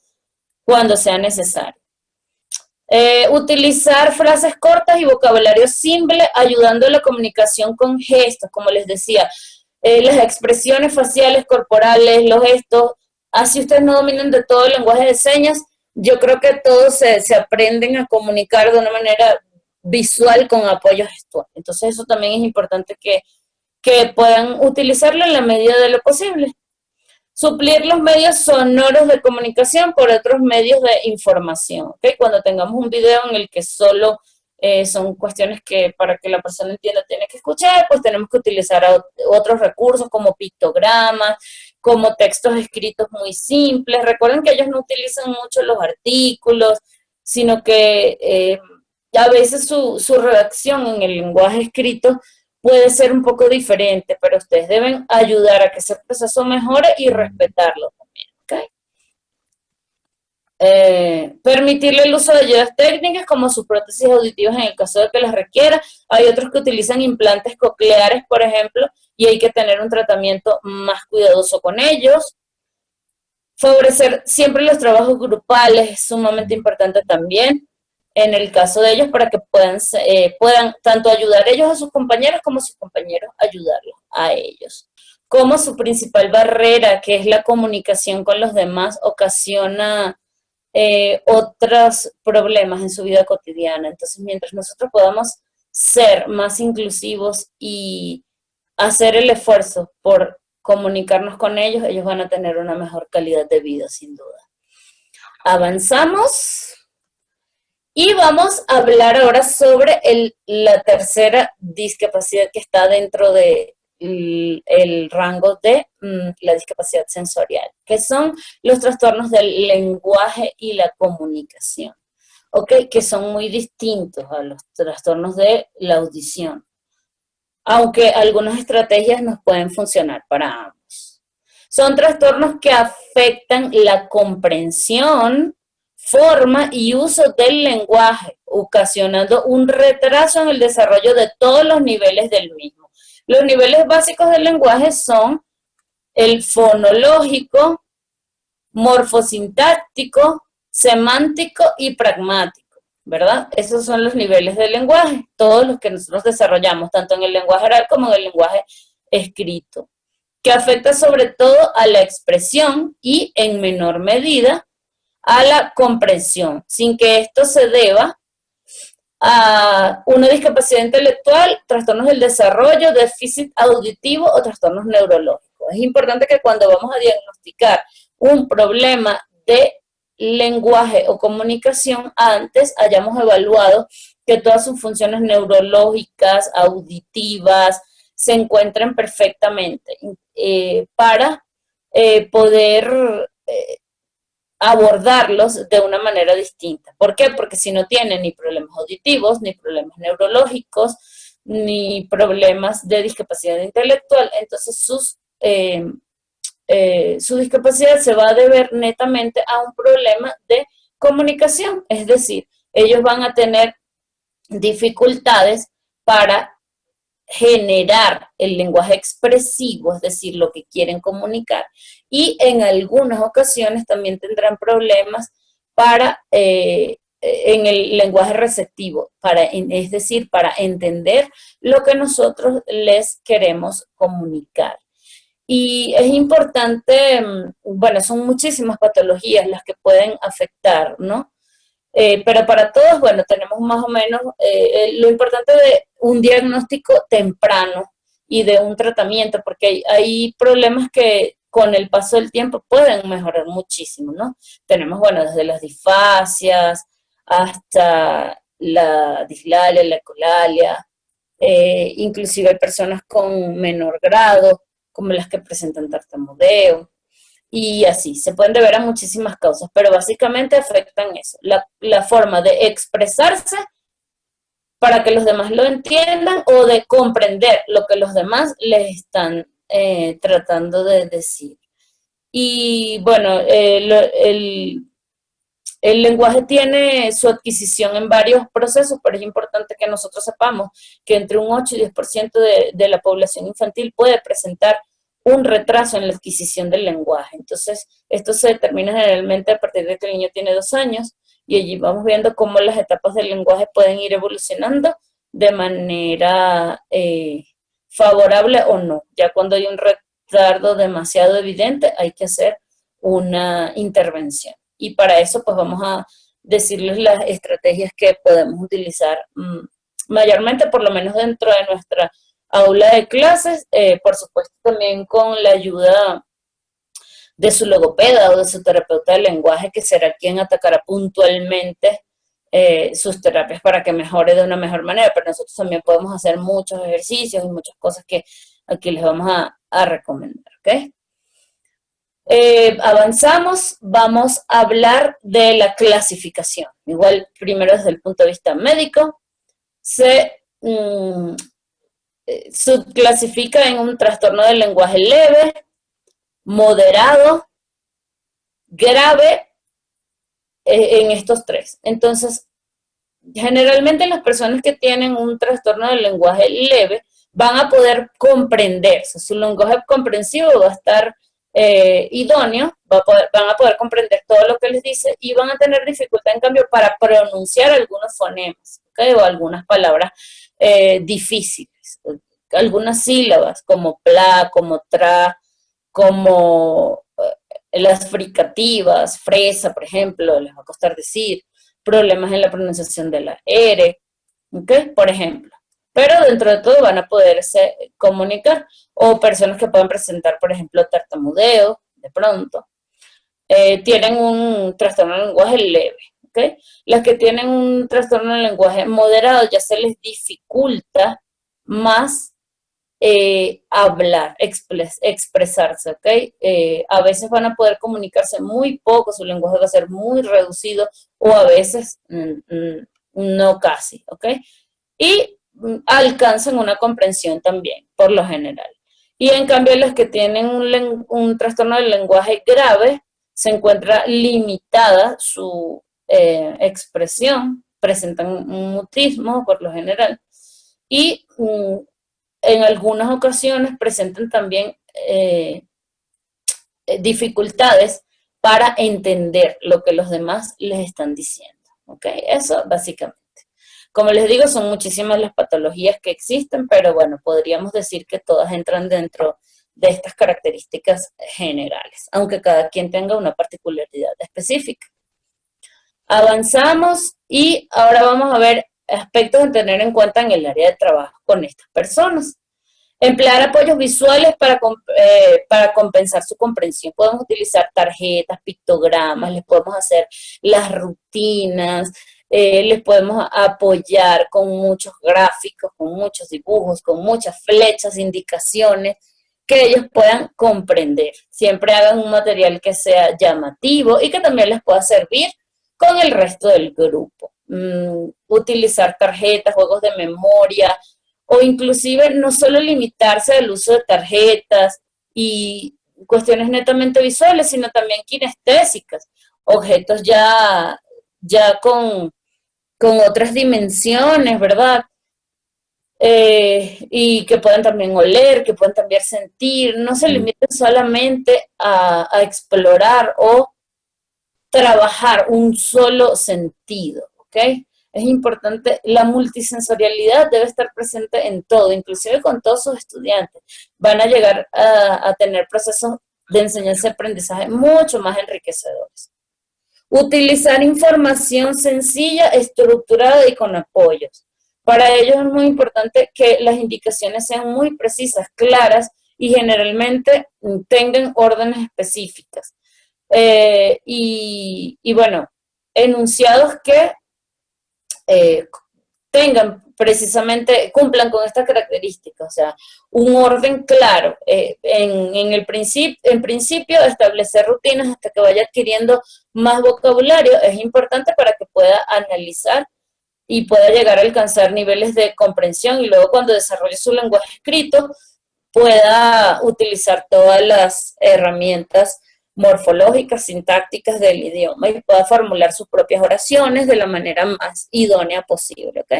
cuando sea necesario. Utilizar frases cortas y vocabulario simple, ayudando a la comunicación con gestos, como les decía. Las expresiones faciales, corporales, los gestos, así ustedes no dominan de todo el lenguaje de señas, yo creo que todos se aprenden a comunicar de una manera visual con apoyo gestual. Entonces eso también es importante que puedan utilizarlo en la medida de lo posible. Suplir los medios sonoros de comunicación por otros medios de información. ¿Okay? Cuando tengamos un video en el que solo son cuestiones que para que la persona entienda tiene que escuchar, pues tenemos que utilizar otros recursos como pictogramas, como textos escritos muy simples. Recuerden que ellos no utilizan mucho los artículos, sino que a veces su redacción en el lenguaje escrito puede ser un poco diferente, pero ustedes deben ayudar a que ese proceso mejore y respetarlo también, ¿ok? Permitirle el uso de ayudas técnicas como sus prótesis auditivas en el caso de que las requiera. Hay otros que utilizan implantes cocleares, por ejemplo, y hay que tener un tratamiento más cuidadoso con ellos. Favorecer siempre los trabajos grupales es sumamente importante también en el caso de ellos para que puedan tanto ayudar ellos a sus compañeros como sus compañeros ayudarlos a ellos. Como su principal barrera, que es la comunicación con los demás, ocasiona otros problemas en su vida cotidiana. Entonces, mientras nosotros podamos ser más inclusivos y hacer el esfuerzo por comunicarnos con ellos, ellos van a tener una mejor calidad de vida, sin duda. Avanzamos. Y vamos a hablar ahora sobre la tercera discapacidad que está dentro de el rango de la discapacidad sensorial, que son los trastornos del lenguaje y la comunicación, ¿ok? Que son muy distintos a los trastornos de la audición, aunque algunas estrategias nos pueden funcionar para ambos. Son trastornos que afectan la comprensión, forma y uso del lenguaje, ocasionando un retraso en el desarrollo de todos los niveles del mismo. Los niveles básicos del lenguaje son el fonológico, morfosintáctico, semántico y pragmático, ¿verdad? Esos son los niveles del lenguaje, todos los que nosotros desarrollamos, tanto en el lenguaje oral como en el lenguaje escrito, que afecta sobre todo a la expresión y, en menor medida, a la comprensión, sin que esto se deba a una discapacidad intelectual, trastornos del desarrollo, déficit auditivo o trastornos neurológicos. Es importante que cuando vamos a diagnosticar un problema de lenguaje o comunicación antes hayamos evaluado que todas sus funciones neurológicas, auditivas, se encuentren perfectamente para poder abordarlos de una manera distinta. ¿Por qué? Porque si no tienen ni problemas auditivos, ni problemas neurológicos, ni problemas de discapacidad intelectual, entonces su discapacidad se va a deber netamente a un problema de comunicación, es decir, ellos van a tener dificultades para generar el lenguaje expresivo, es decir, lo que quieren comunicar, y en algunas ocasiones también tendrán problemas para en el lenguaje receptivo, es decir, para entender lo que nosotros les queremos comunicar. Y es importante, bueno, son muchísimas patologías las que pueden afectar, ¿no? Pero para todos, bueno, tenemos más o menos lo importante de un diagnóstico temprano y de un tratamiento, porque hay problemas que con el paso del tiempo pueden mejorar muchísimo, ¿no? Tenemos, bueno, desde las disfasias hasta la dislalia, la ecolalia, inclusive hay personas con menor grado, como las que presentan tartamudeo, y así, se pueden deber a muchísimas causas, pero básicamente afectan eso, la forma de expresarse para que los demás lo entiendan o de comprender lo que los demás les están tratando de decir. Y bueno, el lenguaje tiene su adquisición en varios procesos, pero es importante que nosotros sepamos que entre un 8 y 10% de la población infantil puede presentar un retraso en la adquisición del lenguaje. Entonces, esto se determina generalmente a partir de que el niño tiene 2 años y allí vamos viendo cómo las etapas del lenguaje pueden ir evolucionando de manera favorable o no. Ya cuando hay un retardo demasiado evidente, hay que hacer una intervención. Y para eso, pues vamos a decirles las estrategias que podemos utilizar mayormente, por lo menos dentro de nuestra aula de clases, por supuesto también con la ayuda de su logopeda o de su terapeuta de lenguaje, que será quien atacará puntualmente sus terapias para que mejore de una mejor manera, pero nosotros también podemos hacer muchos ejercicios y muchas cosas que aquí les vamos a recomendar, ¿ok? Avanzamos, vamos a hablar de la clasificación. Igual, primero desde el punto de vista médico, se subclasifica en un trastorno del lenguaje leve, moderado, grave, en estos tres. Entonces, generalmente las personas que tienen un trastorno del lenguaje leve van a poder comprenderse, su lenguaje comprensivo va a estar idóneo, van a poder comprender todo lo que les dice y van a tener dificultad, en cambio, para pronunciar algunos fonemas, ¿okay? O algunas palabras difíciles, algunas sílabas como pla, como tra, como las fricativas, fresa, por ejemplo, les va a costar decir, problemas en la pronunciación de la R, ¿okay? Por ejemplo. Pero dentro de todo van a poderse comunicar, o personas que pueden presentar, por ejemplo, tartamudeo, de pronto, tienen un trastorno del lenguaje leve, ¿ok? Las que tienen un trastorno del lenguaje moderado ya se les dificulta más hablar, expresarse, ¿ok? A veces van a poder comunicarse muy poco, su lenguaje va a ser muy reducido, o a veces no casi, ¿ok? Y alcanzan una comprensión también, por lo general. Y en cambio, los que tienen un trastorno del lenguaje grave, se encuentra limitada su expresión, presentan un mutismo por lo general, y en algunas ocasiones presentan también dificultades para entender lo que los demás les están diciendo. ¿Ok? Eso básicamente. Como les digo, son muchísimas las patologías que existen, pero bueno, podríamos decir que todas entran dentro de estas características generales, aunque cada quien tenga una particularidad específica. Avanzamos y ahora vamos a ver aspectos a tener en cuenta en el área de trabajo con estas personas. Emplear apoyos visuales para compensar su comprensión. Podemos utilizar tarjetas, pictogramas, les podemos hacer las rutinas, les podemos apoyar con muchos gráficos, con muchos dibujos, con muchas flechas, indicaciones, que ellos puedan comprender. Siempre hagan un material que sea llamativo y que también les pueda servir con el resto del grupo. Utilizar tarjetas, juegos de memoria, o inclusive no solo limitarse al uso de tarjetas y cuestiones netamente visuales, sino también kinestésicas, objetos ya con otras dimensiones, ¿verdad? Y que puedan también oler, que puedan también sentir, no se limiten solamente a explorar o trabajar un solo sentido, ¿ok? Es importante, la multisensorialidad debe estar presente en todo, inclusive con todos sus estudiantes. Van a llegar a tener procesos de enseñanza y aprendizaje mucho más enriquecedores. Utilizar información sencilla, estructurada y con apoyos. Para ellos es muy importante que las indicaciones sean muy precisas, claras y generalmente tengan órdenes específicas. Y bueno, enunciados que tengan precisamente, cumplan con estas características, o sea, un orden claro. En principio, establecer rutinas hasta que vaya adquiriendo más vocabulario es importante para que pueda analizar y pueda llegar a alcanzar niveles de comprensión y luego cuando desarrolle su lenguaje escrito pueda utilizar todas las herramientas morfológicas, sintácticas del idioma y pueda formular sus propias oraciones de la manera más idónea posible, ¿ok?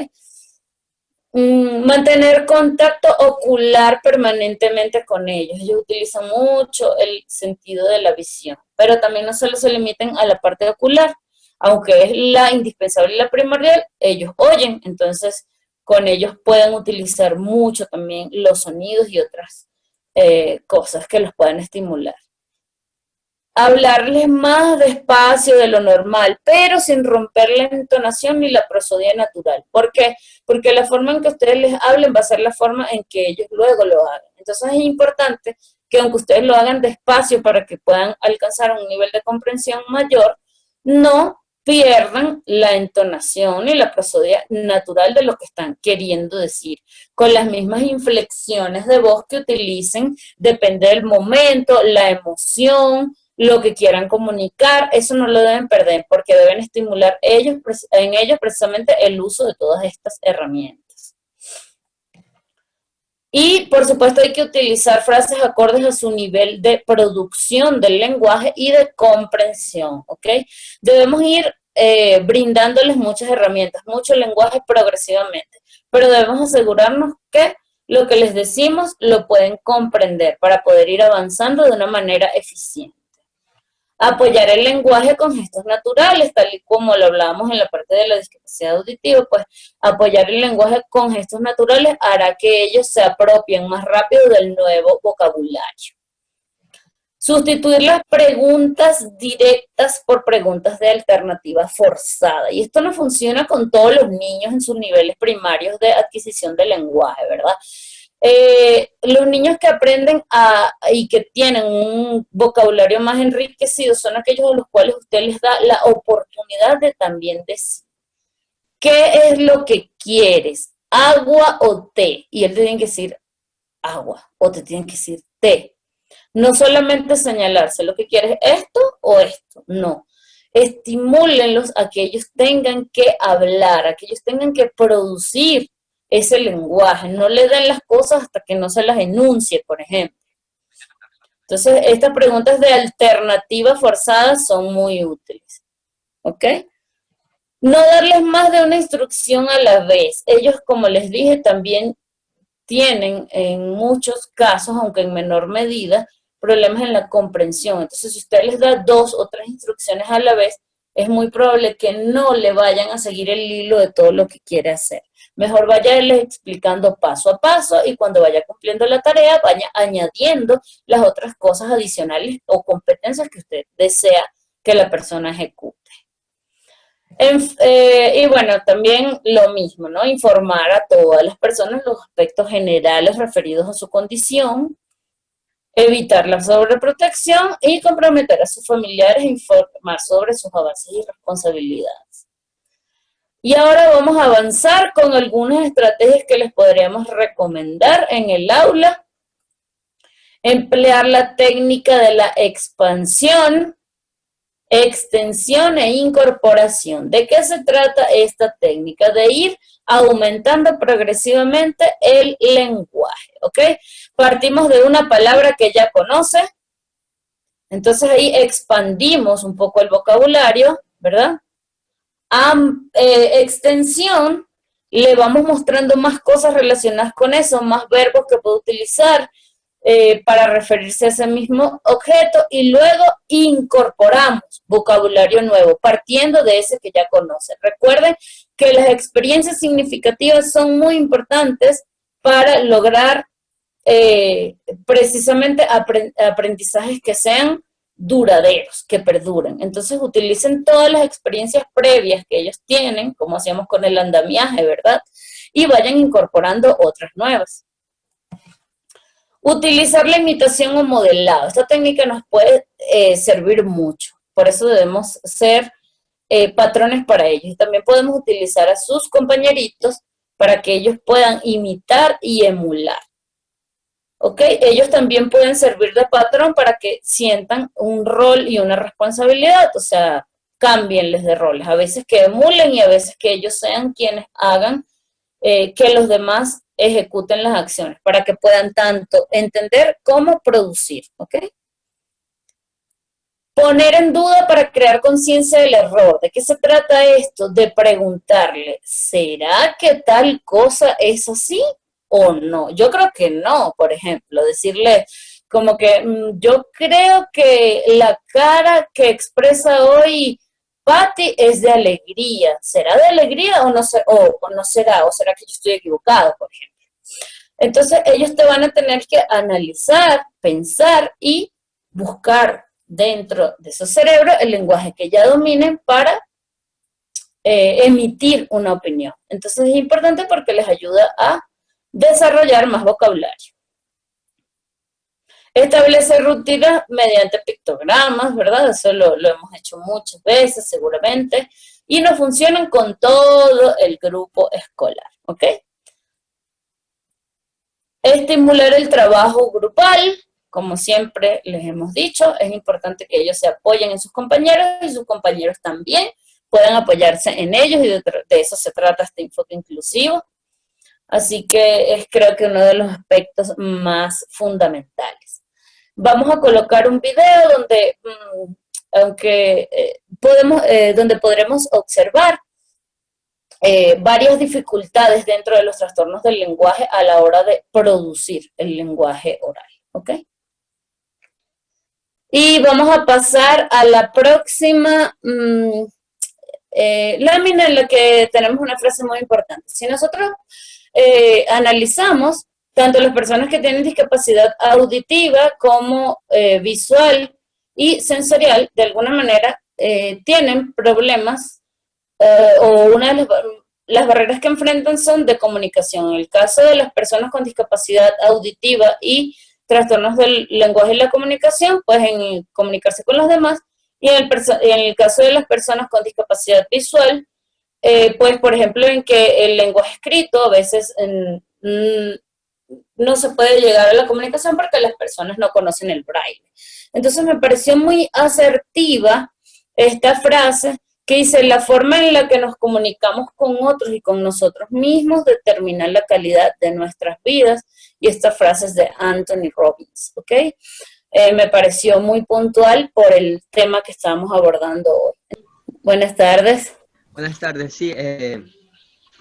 Mantener contacto ocular permanentemente con ellos. Ellos utilizan mucho el sentido de la visión, pero también no solo se limiten a la parte ocular, aunque es la indispensable y la primordial, ellos oyen, entonces con ellos pueden utilizar mucho también los sonidos y otras cosas que los puedan estimular. Hablarles más despacio de lo normal, pero sin romper la entonación ni la prosodía natural. ¿Por qué? Porque la forma en que ustedes les hablen va a ser la forma en que ellos luego lo hagan. Entonces es importante que aunque ustedes lo hagan despacio para que puedan alcanzar un nivel de comprensión mayor, no pierdan la entonación ni la prosodia natural de lo que están queriendo decir. Con las mismas inflexiones de voz que utilicen, depende del momento, la emoción, lo que quieran comunicar, eso no lo deben perder porque deben estimular en ellos precisamente el uso de todas estas herramientas. Y por supuesto hay que utilizar frases acordes a su nivel de producción del lenguaje y de comprensión, ¿ok? Debemos ir brindándoles muchas herramientas, mucho lenguaje progresivamente, pero debemos asegurarnos que lo que les decimos lo pueden comprender para poder ir avanzando de una manera eficiente. Apoyar el lenguaje con gestos naturales, tal y como lo hablábamos en la parte de la discapacidad auditiva, pues apoyar el lenguaje con gestos naturales hará que ellos se apropien más rápido del nuevo vocabulario. Sustituir las preguntas directas por preguntas de alternativa forzada. Y esto no funciona con todos los niños en sus niveles primarios de adquisición de lenguaje, ¿verdad? Los niños que aprenden y que tienen un vocabulario más enriquecido son aquellos a los cuales usted les da la oportunidad de también decir ¿qué es lo que quieres? ¿Agua o té? Y él te tiene que decir agua o te tiene que decir té. No solamente señalarse lo que quieres esto o esto, no. Estimúlenlos a que ellos tengan que hablar, a que ellos tengan que producir ese lenguaje, no le den las cosas hasta que no se las enuncie, por ejemplo. Entonces, estas preguntas de alternativa forzada son muy útiles, ¿ok? No darles más de una instrucción a la vez. Ellos, como les dije, también tienen en muchos casos, aunque en menor medida, problemas en la comprensión. Entonces, si usted les da 2 o 3 instrucciones a la vez, es muy probable que no le vayan a seguir el hilo de todo lo que quiere hacer. Mejor váyales explicando paso a paso y cuando vaya cumpliendo la tarea, vaya añadiendo las otras cosas adicionales o competencias que usted desea que la persona ejecute. Y bueno, también lo mismo, ¿no? Informar a todas las personas los aspectos generales referidos a su condición, evitar la sobreprotección y comprometer a sus familiares e informar sobre sus avances y responsabilidades. Y ahora vamos a avanzar con algunas estrategias que les podríamos recomendar en el aula. Emplear la técnica de la expansión, extensión e incorporación. ¿De qué se trata esta técnica? De ir aumentando progresivamente el lenguaje, ¿ok? Partimos de una palabra que ya conoce, entonces ahí expandimos un poco el vocabulario, ¿verdad? Extensión, le vamos mostrando más cosas relacionadas con eso, más verbos que puede utilizar, para referirse a ese mismo objeto, y luego incorporamos vocabulario nuevo, partiendo de ese que ya conocen. Recuerden que las experiencias significativas son muy importantes para lograr precisamente aprendizajes que sean duraderos, que perduren. Entonces utilicen todas las experiencias previas que ellos tienen, como hacíamos con el andamiaje, ¿verdad? Y vayan incorporando otras nuevas. Utilizar la imitación o modelado. Esta técnica nos puede servir mucho. Por eso debemos ser patrones para ellos. Y también podemos utilizar a sus compañeritos para que ellos puedan imitar y emular. ¿Ok? Ellos también pueden servir de patrón para que sientan un rol y una responsabilidad. O sea, cámbienles de roles. A veces que emulen y a veces que ellos sean quienes hagan que los demás ejecuten las acciones para que puedan tanto entender como producir, ¿ok? Poner en duda para crear conciencia del error. ¿De qué se trata esto? De preguntarle, ¿será que tal cosa es así o no? Yo creo que no, por ejemplo, decirle como que yo creo que la cara que expresa hoy Patty es de alegría. ¿Será de alegría o no, o no será? ¿O será que yo estoy equivocado, por ejemplo? Entonces ellos te van a tener que analizar, pensar y buscar dentro de su cerebro el lenguaje que ya dominen para emitir una opinión. Entonces es importante porque les ayuda a desarrollar más vocabulario. Establecer rutinas mediante pictogramas, ¿verdad? Eso lo hemos hecho muchas veces seguramente y nos funcionan con todo el grupo escolar, ¿ok? Estimular el trabajo grupal, como siempre les hemos dicho, es importante que ellos se apoyen en sus compañeros y sus compañeros también puedan apoyarse en ellos y de eso se trata este enfoque inclusivo. Así que es creo que uno de los aspectos más fundamentales. Vamos a colocar un video donde, donde podremos observar varias dificultades dentro de los trastornos del lenguaje a la hora de producir el lenguaje oral, ¿ok? Y vamos a pasar a la próxima lámina en la que tenemos una frase muy importante. Si nosotros analizamos tanto las personas que tienen discapacidad auditiva como visual y sensorial, de alguna manera tienen problemas o una de las barreras que enfrentan son de comunicación. En el caso de las personas con discapacidad auditiva y trastornos del lenguaje y la comunicación, pues en comunicarse con los demás, y en el caso de las personas con discapacidad visual, pues por ejemplo en que el lenguaje escrito a veces no se puede llegar a la comunicación porque las personas no conocen el braille. Entonces me pareció muy asertiva esta frase que dice, la forma en la que nos comunicamos con otros y con nosotros mismos determina la calidad de nuestras vidas. Y esta frase es de Anthony Robbins, ¿ok? Me pareció muy puntual por el tema que estábamos abordando hoy. Buenas tardes. Buenas tardes, sí.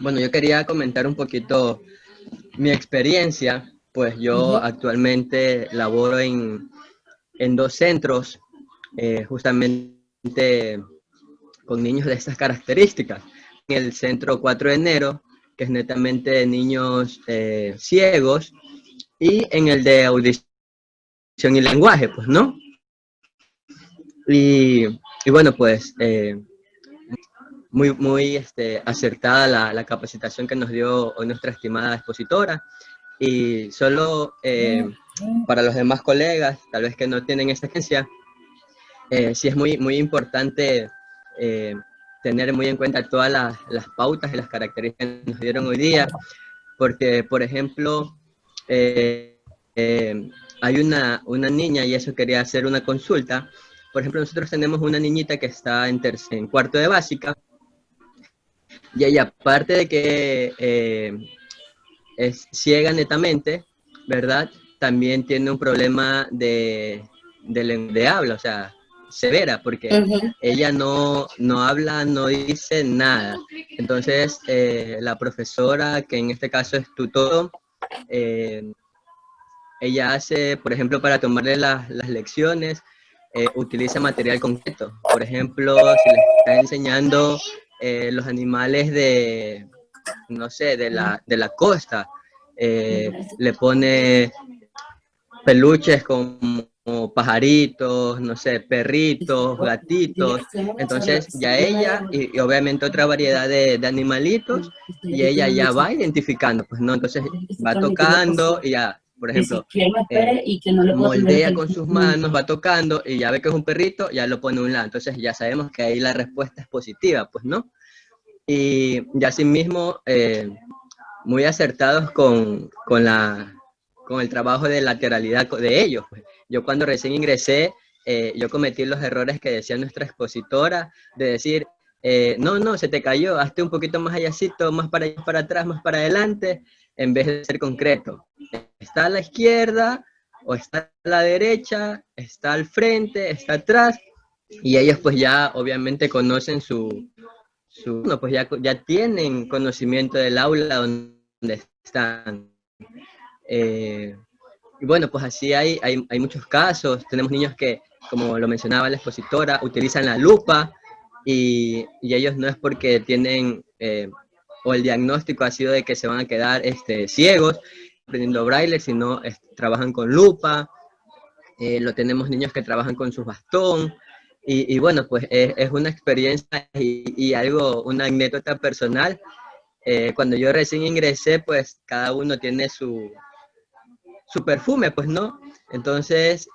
Bueno, yo quería comentar un poquito mi experiencia, pues yo actualmente laboro en 2 centros, justamente con niños de estas características. En el centro 4 de enero, que es netamente de niños ciegos, y en el de audición y lenguaje, pues, ¿no? Y bueno, pues muy acertada la capacitación que nos dio hoy nuestra estimada expositora. Y solo para los demás colegas, tal vez que no tienen esta experiencia, sí es muy importante tener muy en cuenta todas las pautas y las características que nos dieron hoy día, porque, por ejemplo, hay una niña, y eso quería hacer una consulta. Por ejemplo, nosotros tenemos una niñita que está en cuarto de básica, y ella, aparte de que es ciega netamente, ¿verdad? También tiene un problema de habla, o sea, severa, porque ella no habla, no dice nada. Entonces, la profesora, que en este caso es tutor, ella hace, por ejemplo, para tomarle las lecciones, utiliza material concreto. Por ejemplo, si le está enseñando los animales no sé, de la costa, le pone peluches como pajaritos, no sé, perritos, gatitos. Entonces ya ella, y obviamente otra variedad de animalitos, y ella ya va identificando, pues no, entonces va tocando y ya, por ejemplo, moldea con sus manos, va tocando y ya ve que es un perrito, ya lo pone a un lado. Entonces ya sabemos que ahí la respuesta es positiva, pues no. Y asimismo, muy acertados con el trabajo de lateralidad de ellos. Pues. Yo cuando recién ingresé, yo cometí los errores que decía nuestra expositora, de decir, no, se te cayó, hazte un poquito más allácito, más para allá, para atrás, más para adelante, en vez de ser concreto. Está a la izquierda, o está a la derecha, está al frente, está atrás, y ellos pues ya obviamente conocen no, pues ya tienen conocimiento del aula donde están. Y bueno, pues así hay muchos casos. Tenemos niños que, como lo mencionaba la expositora, utilizan la lupa y ellos no es porque tienen, o el diagnóstico ha sido de que se van a quedar ciegos aprendiendo braille, sino trabajan con lupa. Lo tenemos niños que trabajan con su bastón. Y bueno, pues es una experiencia y algo, una anécdota personal. Cuando yo recién ingresé, pues cada uno tiene su perfume, pues no. Entonces,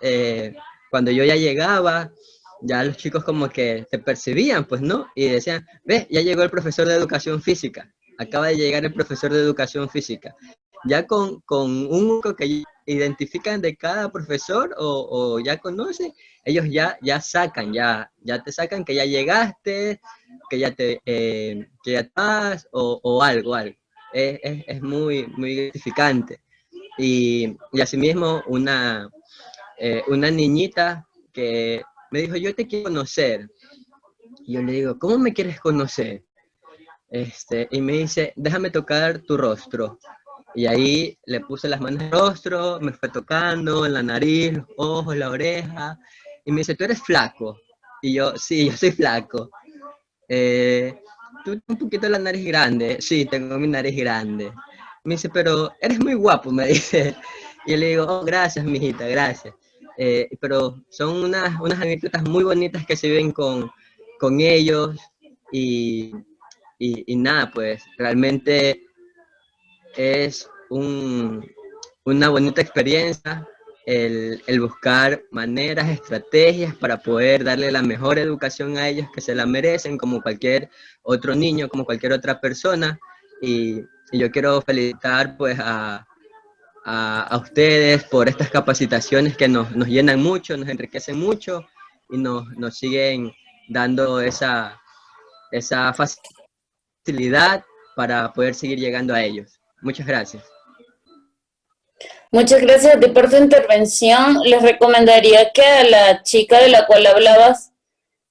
cuando yo ya llegaba, ya los chicos como que te percibían, pues no, y decían, ve, ya llegó el profesor de educación física, acaba de llegar el profesor de educación física. Ya con un único que identifican de cada profesor o ya conocen, ellos ya sacan, ya te sacan que ya llegaste, que ya estás o algo. Es muy gratificante. Y asimismo una niñita que me dijo, yo te quiero conocer. Y yo le digo, ¿cómo me quieres conocer? Y me dice, déjame tocar tu rostro. Y ahí le puse las manos en el rostro, me fue tocando en la nariz, los ojos, la oreja. Y me dice, ¿tú eres flaco? Y yo, sí, yo soy flaco. ¿Tú tienes un poquito la nariz grande? Sí, tengo mi nariz grande. Me dice, pero eres muy guapo, me dice. Y yo le digo, oh, gracias, mijita, gracias. Pero son unas anécdotas muy bonitas que se ven con ellos y nada, pues realmente es una bonita experiencia el buscar maneras, estrategias para poder darle la mejor educación a ellos que se la merecen, como cualquier otro niño, como cualquier otra persona. Y yo quiero felicitar pues a ustedes por estas capacitaciones que nos llenan mucho, nos enriquecen mucho y nos siguen dando esa facilidad para poder seguir llegando a ellos. Muchas gracias. Muchas gracias a ti por tu intervención. Les recomendaría que a la chica de la cual hablabas,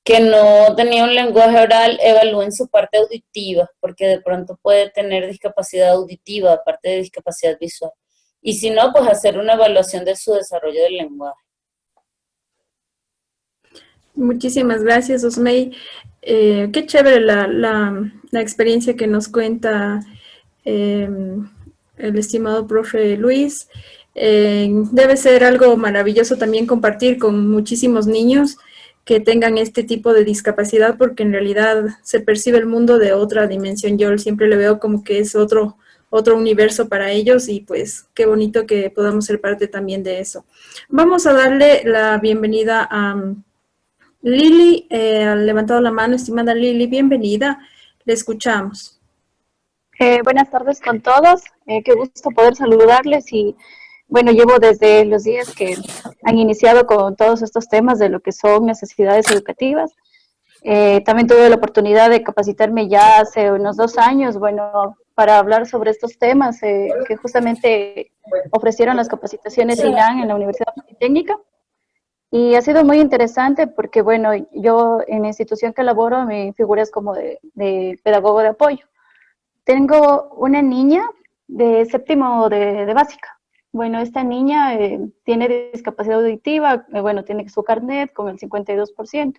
que no tenía un lenguaje oral, evalúen su parte auditiva, porque de pronto puede tener discapacidad auditiva, aparte de discapacidad visual. Y si no, pues hacer una evaluación de su desarrollo del lenguaje. Muchísimas gracias, Osmey. Qué chévere la experiencia que nos cuenta el estimado profe Luis. Debe ser algo maravilloso también compartir con muchísimos niños que tengan este tipo de discapacidad, porque en realidad se percibe el mundo de otra dimensión. Yo siempre le veo como que es otro universo para ellos y pues qué bonito que podamos ser parte también de eso. Vamos a darle la bienvenida a Lili, ha levantado la mano, estimada Lili, bienvenida, le escuchamos. Buenas tardes con todos, qué gusto poder saludarles y bueno, llevo desde los días que han iniciado con todos estos temas de lo que son necesidades educativas. También tuve la oportunidad de capacitarme ya hace unos 2 años, bueno, para hablar sobre estos temas que justamente ofrecieron las capacitaciones ILAN en la Universidad Politécnica. Y ha sido muy interesante porque, bueno, yo en la institución que laboro mi figura es como de pedagogo de apoyo. Tengo una niña de séptimo de básica. Bueno, esta niña tiene discapacidad auditiva, bueno, tiene su carnet con el 52%.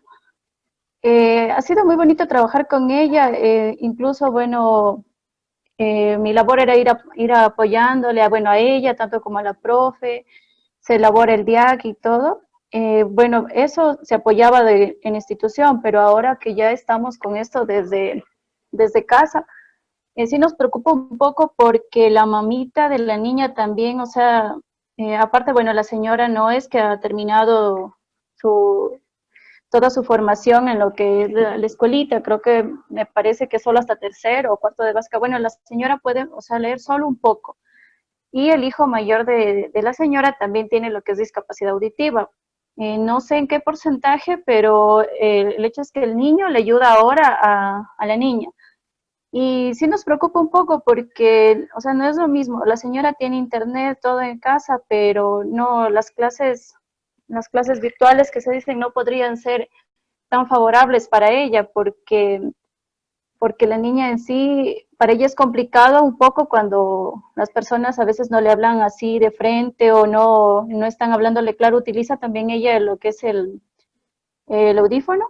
Ha sido muy bonito trabajar con ella, incluso, bueno, mi labor era ir apoyándole a ella, tanto como a la profe, se elabora el DIAC y todo. Bueno, eso se apoyaba en institución, pero ahora que ya estamos con esto desde casa, sí nos preocupa un poco porque la mamita de la niña también, o sea, aparte, bueno, la señora no es que ha terminado toda su formación en lo que es la escuelita, creo que me parece que solo hasta tercero o cuarto de básica. Bueno, la señora puede, o sea, leer solo un poco. Y el hijo mayor de la señora también tiene lo que es discapacidad auditiva. No sé en qué porcentaje, pero el hecho es que el niño le ayuda ahora a la niña. Y sí nos preocupa un poco porque, o sea, no es lo mismo. La señora tiene internet, todo en casa, pero no, las clases virtuales que se dicen no podrían ser tan favorables para ella porque la niña en sí, para ella es complicado un poco cuando las personas a veces no le hablan así de frente o no están hablándole claro, utiliza también ella lo que es el audífono.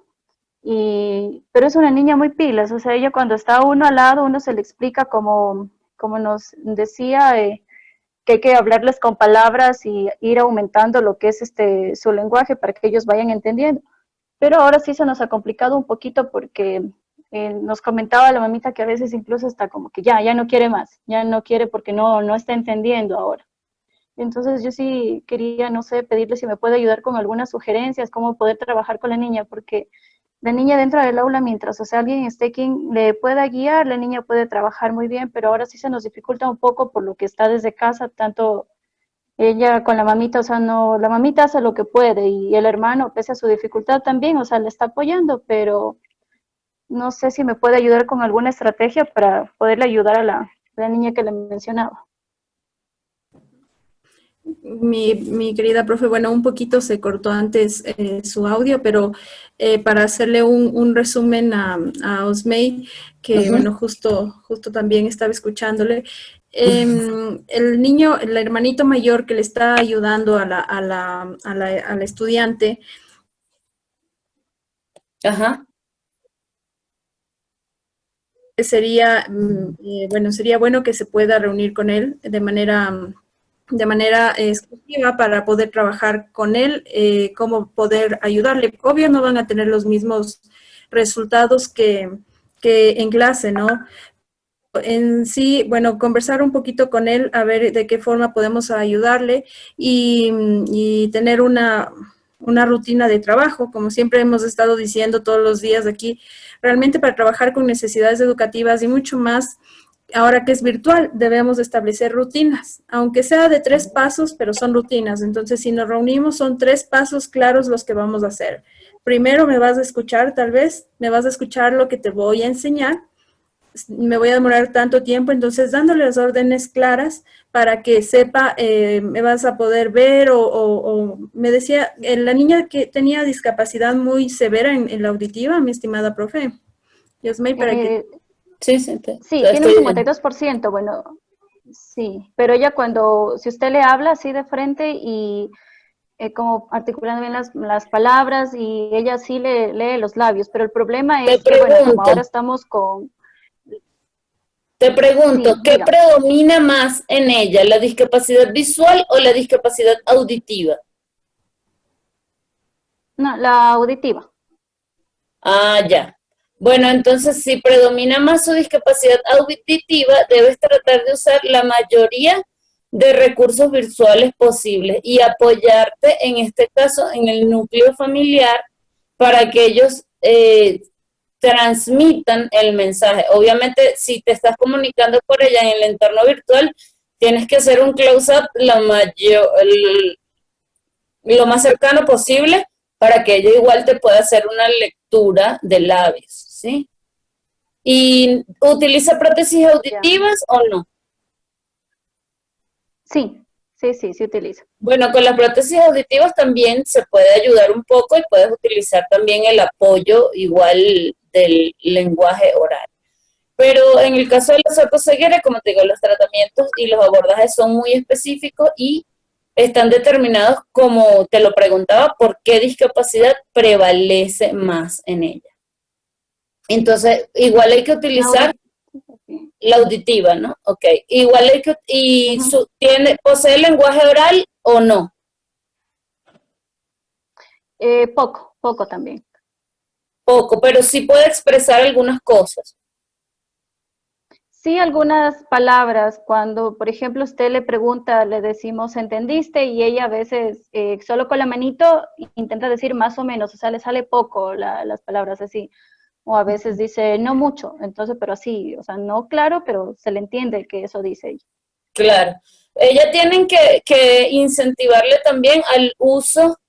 Pero es una niña muy pilas, o sea, ella cuando está uno al lado, uno se le explica como nos decía, que hay que hablarles con palabras y ir aumentando lo que es su lenguaje para que ellos vayan entendiendo. Pero ahora sí se nos ha complicado un poquito porque nos comentaba la mamita que a veces incluso está como que ya no quiere más, ya no quiere porque no está entendiendo ahora. Entonces yo sí quería, no sé, pedirle si me puede ayudar con algunas sugerencias, cómo poder trabajar con la niña, porque la niña dentro del aula, mientras, o sea, alguien esté quien le pueda guiar, la niña puede trabajar muy bien, pero ahora sí se nos dificulta un poco por lo que está desde casa, tanto ella con la mamita, o sea, no, la mamita hace lo que puede y el hermano, pese a su dificultad también, o sea, le está apoyando, pero no sé si me puede ayudar con alguna estrategia para poderle ayudar a la niña que le mencionaba. Mi querida profe, bueno, un poquito se cortó antes su audio, pero para hacerle un resumen a Osmey, que bueno, justo también estaba escuchándole, el niño, el hermanito mayor que le está ayudando a la estudiante. Ajá. Sería, sería bueno que se pueda reunir con él de manera exclusiva para poder trabajar con él, cómo poder ayudarle. Obvio no van a tener los mismos resultados que en clase, ¿no? En sí, bueno, conversar un poquito con él, a ver de qué forma podemos ayudarle y tener una rutina de trabajo, como siempre hemos estado diciendo todos los días aquí, realmente para trabajar con necesidades educativas y mucho más. Ahora que es virtual, debemos establecer rutinas, aunque sea de 3 pasos, pero son rutinas. Entonces, si nos reunimos, son 3 pasos claros los que vamos a hacer. Primero me vas a escuchar, tal vez, me vas a escuchar lo que te voy a enseñar. Me voy a demorar tanto tiempo, entonces dándole las órdenes claras para que sepa, me vas a poder ver o me decía, la niña que tenía discapacidad muy severa en la auditiva, mi estimada profe. Diosmey, para que... Sí, tiene un 52%, bueno, sí, pero ella si usted le habla así de frente y como articulando bien las palabras y ella sí lee los labios, pero el problema es que, bueno, como ahora estamos con... Te pregunto, Sí, ¿qué diga. predomina más en ella, la discapacidad visual o la discapacidad auditiva? No, la auditiva. Ah, ya. Bueno, entonces si predomina más su discapacidad auditiva, debes tratar de usar la mayoría de recursos visuales posibles y apoyarte, en este caso, en el núcleo familiar para que ellos transmitan el mensaje. Obviamente, si te estás comunicando por ella en el entorno virtual, tienes que hacer un close-up lo más cercano posible para que ella igual te pueda hacer una lectura de labios, ¿sí? ¿Y utiliza prótesis Ya. auditivas o no? Sí, sí, sí, sí utilizo. Bueno, con las prótesis auditivas también se puede ayudar un poco y puedes utilizar también el apoyo igual del lenguaje oral. Pero en el caso de la sordoceguera, como te digo, los tratamientos y los abordajes son muy específicos y están determinados, como te lo preguntaba, por qué discapacidad prevalece más en ella. Entonces, igual hay que utilizar la auditiva, ¿no? Ok. Igual hay que, Ujú. ¿posee lenguaje oral o no? Poco, poco también. Poco, pero sí puede expresar algunas cosas. Sí, algunas palabras, cuando por ejemplo usted le pregunta, le decimos, ¿entendiste? Y ella a veces solo con la manito intenta decir más o menos, o sea, le sale poco las palabras así. O a veces dice, no mucho, entonces, pero así, o sea, no claro, pero se le entiende que eso dice ella. Claro. Ella tienen que incentivarle también al uso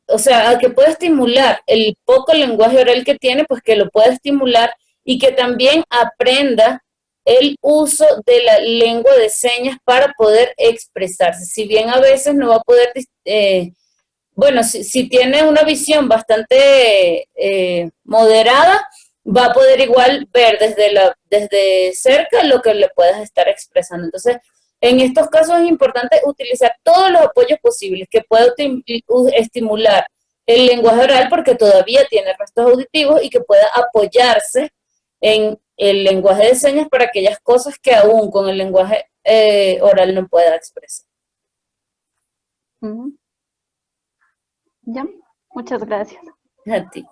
o sea, a que pueda estimular el poco lenguaje oral que tiene, pues que lo pueda estimular y que también aprenda el uso de la lengua de señas para poder expresarse. Si bien a veces no va a poder, bueno, si tiene una visión bastante moderada, va a poder igual ver desde cerca lo que le puedas estar expresando. Entonces, en estos casos es importante utilizar todos los apoyos posibles que pueda estimular el lenguaje oral porque todavía tiene restos auditivos y que pueda apoyarse en el lenguaje de señas para aquellas cosas que aún con el lenguaje oral no pueda expresar. Ujú. Ya, muchas gracias. A ti.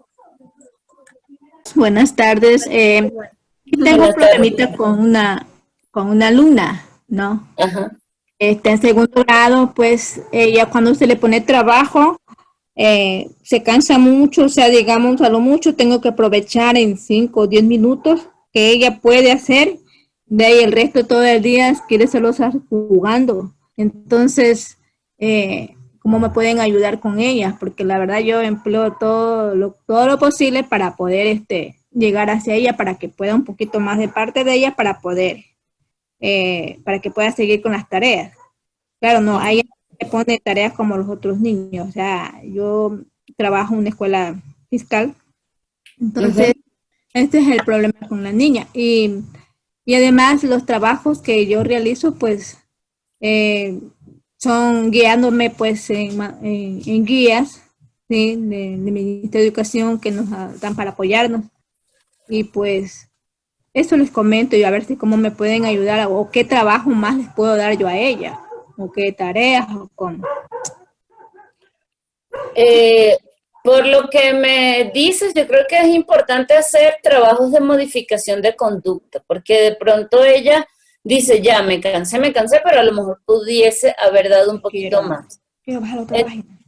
Buenas tardes. Tengo un Buenas tardes. problemita con una alumna, ¿no? Ajá. Está en segundo grado, pues ella cuando se le pone trabajo, se cansa mucho, o sea, digamos, a lo mucho tengo que aprovechar en 5 o 10 minutos que ella puede hacer, de ahí el resto todo el día quiere solo estar jugando. Entonces, ¿cómo me pueden ayudar con ella? Porque la verdad yo empleo todo lo posible para poder llegar hacia ella, para que pueda un poquito más de parte de ella, para que pueda seguir con las tareas. Claro, no, a ella no le pone tareas como los otros niños. O sea, yo trabajo en una escuela fiscal, entonces Uh-huh. este es el problema con la niña. Y además los trabajos que yo realizo, pues, eh, son guiándome pues en guías, ¿sí? de Ministerio de Educación que nos dan para apoyarnos. Y pues eso les comento y a ver si cómo me pueden ayudar o qué trabajo más les puedo dar yo a ella o qué tareas o cómo. Eh, por lo que me dices, yo creo que es importante hacer trabajos de modificación de conducta, porque de pronto ella dice, ya me cansé, pero a lo mejor pudiese haber dado un poquito más. Quiero bajar otra página.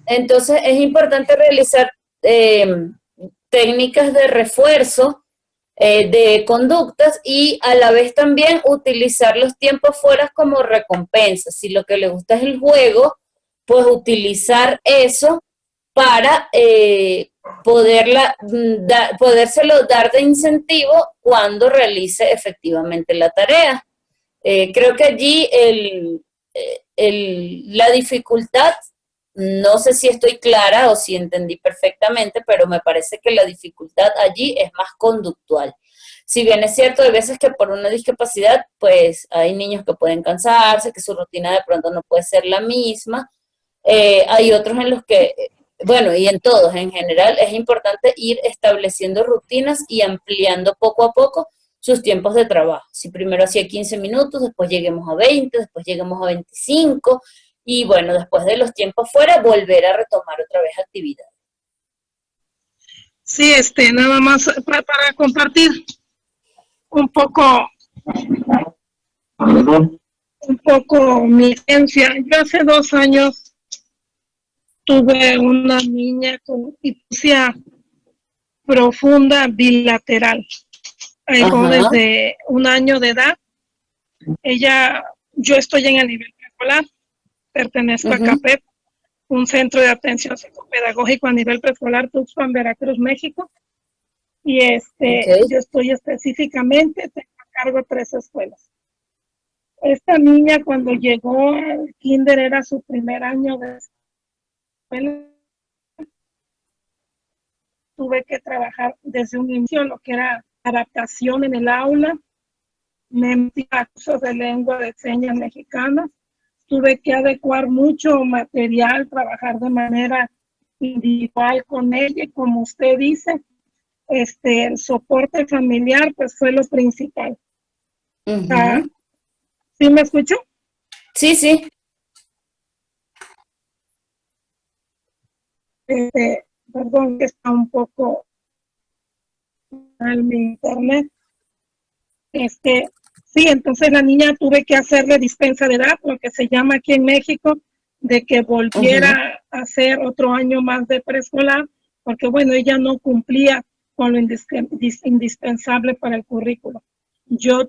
Entonces es importante realizar técnicas de refuerzo de conductas y a la vez también utilizar los tiempos fuera como recompensa. Si lo que le gusta es el juego, pues utilizar eso para podérselo dar de incentivo cuando realice efectivamente la tarea. Creo que allí la dificultad, no sé si estoy clara o si entendí perfectamente, pero me parece que la dificultad allí es más conductual. Si bien es cierto, hay veces que por una discapacidad, pues hay niños que pueden cansarse, que su rutina de pronto no puede ser la misma. Hay otros en los que, bueno, y en todos en general, es importante ir estableciendo rutinas y ampliando poco a poco sus tiempos de trabajo. Si primero hacía 15 minutos, después lleguemos a 20, después lleguemos a 25, y bueno, después de los tiempos fuera, volver a retomar otra vez actividad. Sí, nada más para compartir un poco mi experiencia. Yo hace 2 años tuve una niña con hipoxia profunda bilateral. Llegó desde 1 año de edad. Yo estoy en el nivel preescolar, pertenezco a CAPEP, un centro de atención psicopedagógico a nivel preescolar, Tuxpan, Veracruz, México. Y yo estoy específicamente, tengo a cargo 3 escuelas. Esta niña cuando llegó al kinder era su primer año de escuela. Tuve que trabajar desde un inicio lo que era adaptación en el aula, me metí a cursos de lengua de señas mexicanas, tuve que adecuar mucho material, trabajar de manera individual con ella, y como usted dice, el soporte familiar pues fue lo principal. ¿Sí me escuchó? Sí, sí. Perdón que está un poco mal mi internet. Sí, entonces la niña tuve que hacerle dispensa de edad, lo que se llama aquí en México, de que volviera a hacer otro año más de preescolar, porque bueno, ella no cumplía con lo indispensable para el currículo.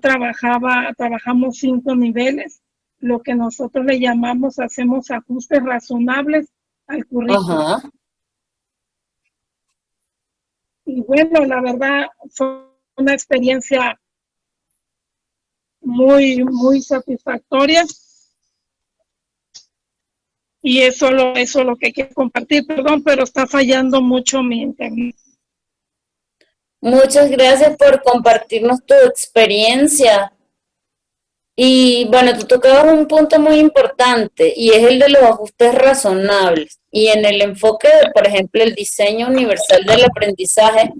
Trabajamos 5 niveles, lo que nosotros le llamamos, hacemos ajustes razonables al currículo. Y bueno, la verdad fue una experiencia muy, muy satisfactoria. Y eso es lo que quiero compartir. Perdón, pero está fallando mucho mi internet. Muchas gracias por compartirnos tu experiencia. Y bueno, tú tocabas un punto muy importante y es el de los ajustes razonables. Y en el enfoque de, por ejemplo, el diseño universal del aprendizaje,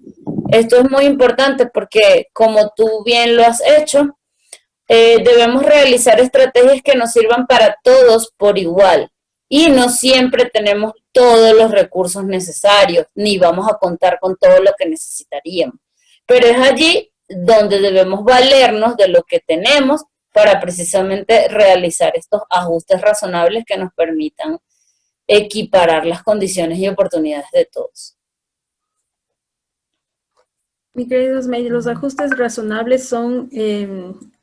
esto es muy importante porque, como tú bien lo has hecho, debemos realizar estrategias que nos sirvan para todos por igual. Y no siempre tenemos todos los recursos necesarios, ni vamos a contar con todo lo que necesitaríamos. Pero es allí donde debemos valernos de lo que tenemos para precisamente realizar estos ajustes razonables que nos permitan equiparar las condiciones y oportunidades de todos. Mi querido Osmeidi, los ajustes razonables son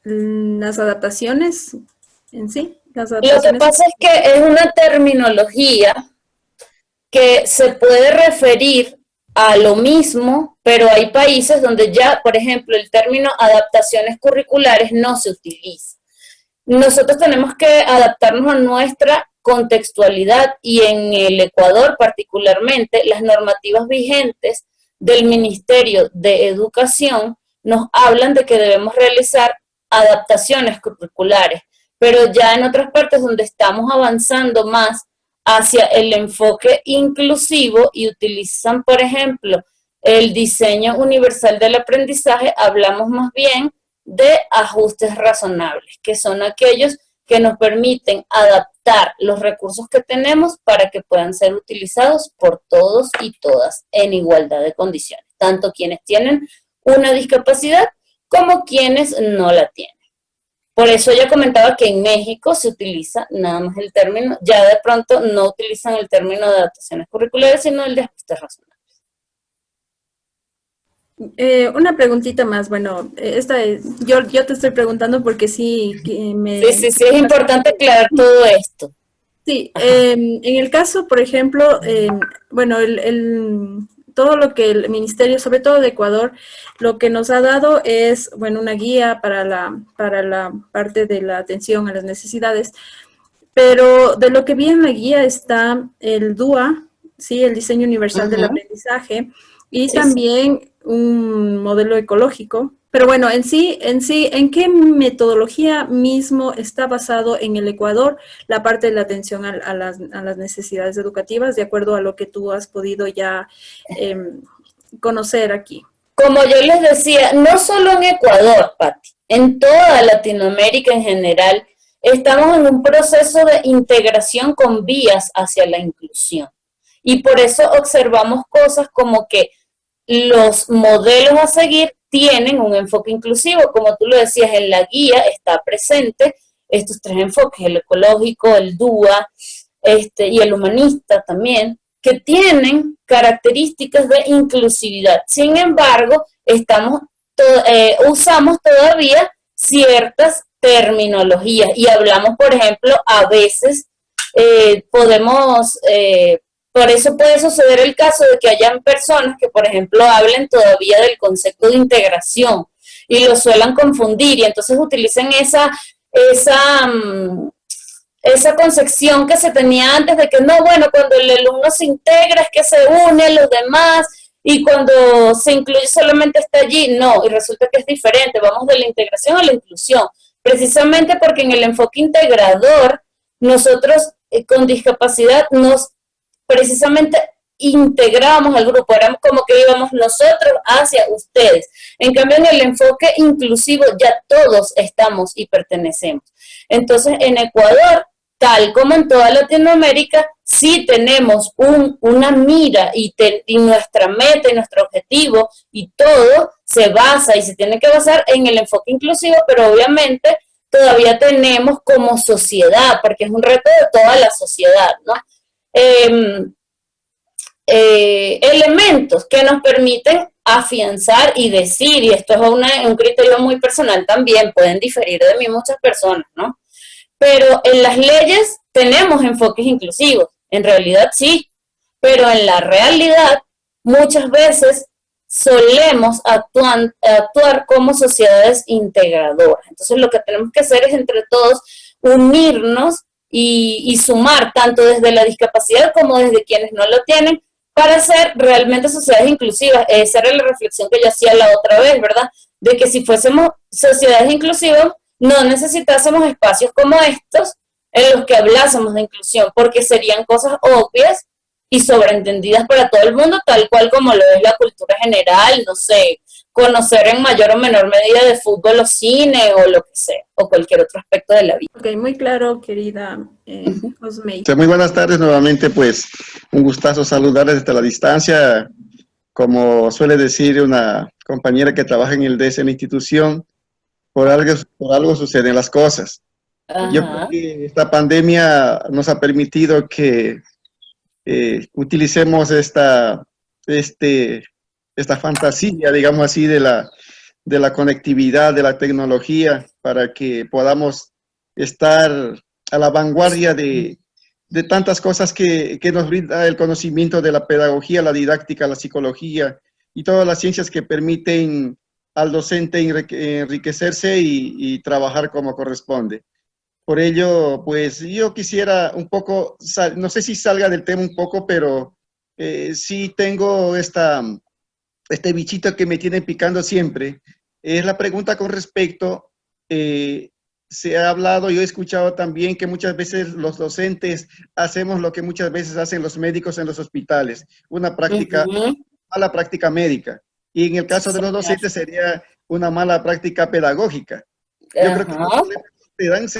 las adaptaciones en sí. Lo que pasa es que es una terminología que se puede referir a lo mismo, pero hay países donde ya, por ejemplo, el término adaptaciones curriculares no se utiliza. Nosotros tenemos que adaptarnos a nuestra contextualidad y en el Ecuador particularmente las normativas vigentes del Ministerio de Educación nos hablan de que debemos realizar adaptaciones curriculares, pero ya en otras partes donde estamos avanzando más hacia el enfoque inclusivo y utilizan, por ejemplo, el diseño universal del aprendizaje, hablamos más bien de ajustes razonables, que son aquellos que nos permiten adaptar los recursos que tenemos para que puedan ser utilizados por todos y todas en igualdad de condiciones, tanto quienes tienen una discapacidad como quienes no la tienen. Por eso ella comentaba que en México se utiliza nada más el término, ya de pronto no utilizan el término de adaptaciones curriculares, sino el de ajustes razonables. Una preguntita más, bueno, yo te estoy preguntando porque sí Sí, es importante aclarar todo esto. Sí, en el caso, por ejemplo, bueno, todo lo que el Ministerio, sobre todo de Ecuador, lo que nos ha dado es, bueno, una guía para la parte de la atención a las necesidades, pero de lo que vi en la guía está el DUA, ¿sí? El Diseño Universal del Aprendizaje, y también un modelo ecológico. Pero bueno, en sí, ¿en qué metodología mismo está basado en el Ecuador la parte de la atención a las necesidades educativas, de acuerdo a lo que tú has podido ya conocer aquí? Como yo les decía, no solo en Ecuador, Pati, en toda Latinoamérica en general, estamos en un proceso de integración con vías hacia la inclusión. Y por eso observamos cosas como que los modelos a seguir tienen un enfoque inclusivo, como tú lo decías, en la guía está presente estos 3 enfoques, el ecológico, el DUA, y el humanista también, que tienen características de inclusividad. Sin embargo, usamos todavía ciertas terminologías y hablamos, por ejemplo, a veces por eso puede suceder el caso de que hayan personas que, por ejemplo, hablen todavía del concepto de integración y lo suelan confundir y entonces utilicen esa concepción que se tenía antes de que no, bueno, cuando el alumno se integra es que se une a los demás y cuando se incluye solamente está allí, no, y resulta que es diferente, vamos de la integración a la inclusión, precisamente porque en el enfoque integrador nosotros con discapacidad nos precisamente integramos al grupo, éramos como que íbamos nosotros hacia ustedes. En cambio, en el enfoque inclusivo ya todos estamos y pertenecemos. Entonces, en Ecuador, tal como en toda Latinoamérica, sí tenemos una mira y nuestra meta y nuestro objetivo y todo se basa y se tiene que basar en el enfoque inclusivo, pero obviamente todavía tenemos como sociedad, porque es un reto de toda la sociedad, ¿no? Elementos que nos permiten afianzar y decir, y esto es un criterio muy personal también, pueden diferir de mí muchas personas, ¿no? Pero en las leyes tenemos enfoques inclusivos, en realidad sí, pero en la realidad muchas veces solemos actuar como sociedades integradoras. Entonces lo que tenemos que hacer es entre todos unirnos y sumar tanto desde la discapacidad como desde quienes no lo tienen para ser realmente sociedades inclusivas. Esa era la reflexión que yo hacía la otra vez, ¿verdad? De que si fuésemos sociedades inclusivas, no necesitásemos espacios como estos en los que hablásemos de inclusión, porque serían cosas obvias y sobreentendidas para todo el mundo, tal cual como lo es la cultura general, no sé, conocer en mayor o menor medida de fútbol o cine o lo que sea, o cualquier otro aspecto de la vida. Ok, muy claro, querida Osmey. Muy buenas tardes nuevamente, pues un gustazo saludarles desde la distancia. Como suele decir una compañera que trabaja en el DS en la institución, por algo suceden las cosas. Ajá. Yo creo que esta pandemia nos ha permitido que utilicemos esta fantasía, digamos así, de la conectividad, de la tecnología, para que podamos estar a la vanguardia de tantas cosas que nos brinda el conocimiento de la pedagogía, la didáctica, la psicología y todas las ciencias que permiten al docente enriquecerse y trabajar como corresponde. Por ello, pues yo quisiera un poco, no sé si salga del tema un poco, pero sí tengo este bichito que me tiene picando siempre. Es la pregunta con respecto, se ha hablado, yo he escuchado también que muchas veces los docentes hacemos lo que muchas veces hacen los médicos en los hospitales, una práctica, mala práctica médica. Y en el caso de los docentes sería una mala práctica pedagógica. Yo creo que los problemas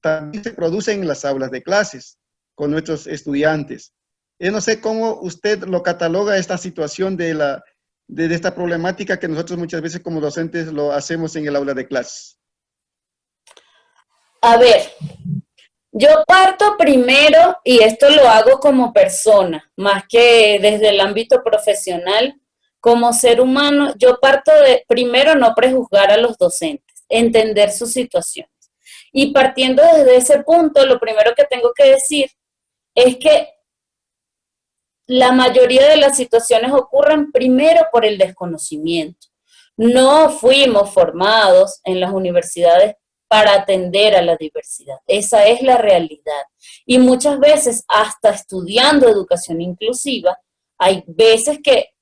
también se producen en las aulas de clases con nuestros estudiantes. Yo no sé cómo usted lo cataloga esta situación de esta problemática que nosotros muchas veces como docentes lo hacemos en el aula de clases. A ver, yo parto primero, y esto lo hago como persona, más que desde el ámbito profesional, como ser humano, yo parto de, primero, no prejuzgar a los docentes, entender sus situaciones. Y partiendo desde ese punto, lo primero que tengo que decir es que la mayoría de las situaciones ocurren primero por el desconocimiento. No fuimos formados en las universidades para atender a la diversidad. Esa es la realidad. Y muchas veces, hasta estudiando educación inclusiva, hay veces que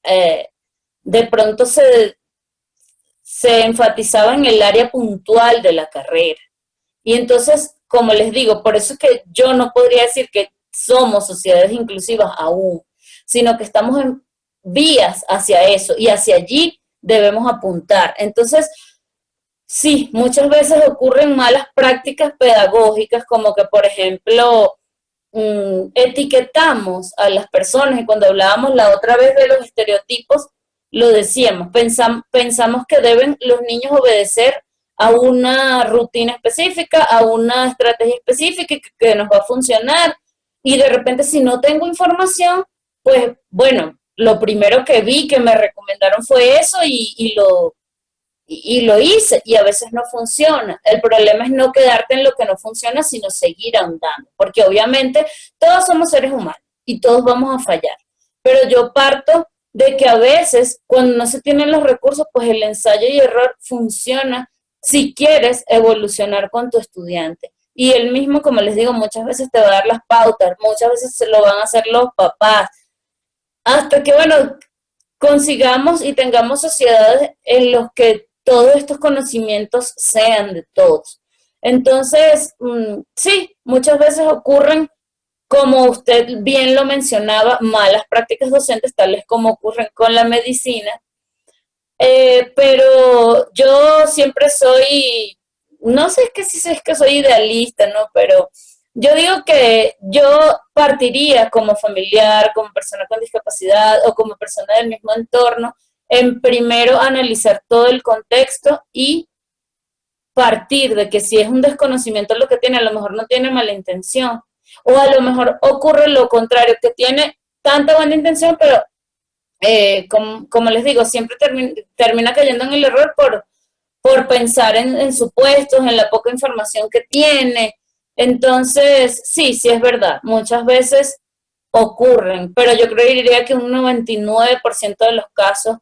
de pronto se enfatizaba en el área puntual de la carrera. Y entonces, como les digo, por eso es que yo no podría decir que somos sociedades inclusivas aún, sino que estamos en vías hacia eso y hacia allí debemos apuntar. Entonces, sí, muchas veces ocurren malas prácticas pedagógicas, como que, por ejemplo, etiquetamos a las personas, y cuando hablábamos la otra vez de los estereotipos, lo decíamos, pensamos que deben los niños obedecer a una rutina específica, a una estrategia específica que nos va a funcionar, y de repente si no tengo información, pues bueno, lo primero que vi que me recomendaron fue eso y lo hice, y a veces no funciona. El problema es no quedarte en lo que no funciona, sino seguir ahondando, porque obviamente todos somos seres humanos y todos vamos a fallar, pero yo parto de que a veces cuando no se tienen los recursos, pues el ensayo y error funciona si quieres evolucionar con tu estudiante. Y él mismo, como les digo, muchas veces te va a dar las pautas, muchas veces se lo van a hacer los papás, hasta que, bueno, consigamos y tengamos sociedades en las que todos estos conocimientos sean de todos. Entonces, sí, muchas veces ocurren, como usted bien lo mencionaba, malas prácticas docentes, tales como ocurren con la medicina, pero yo siempre soy, no sé si es que soy idealista, ¿no? Pero yo digo que yo partiría como familiar, como persona con discapacidad o como persona del mismo entorno, en primero analizar todo el contexto y partir de que si es un desconocimiento lo que tiene, a lo mejor no tiene mala intención, o a lo mejor ocurre lo contrario, que tiene tanta buena intención, pero como les digo, siempre termina cayendo en el error por pensar en supuestos, en la poca información que tiene. Entonces, sí es verdad, muchas veces ocurren, pero yo creería que un 99% de los casos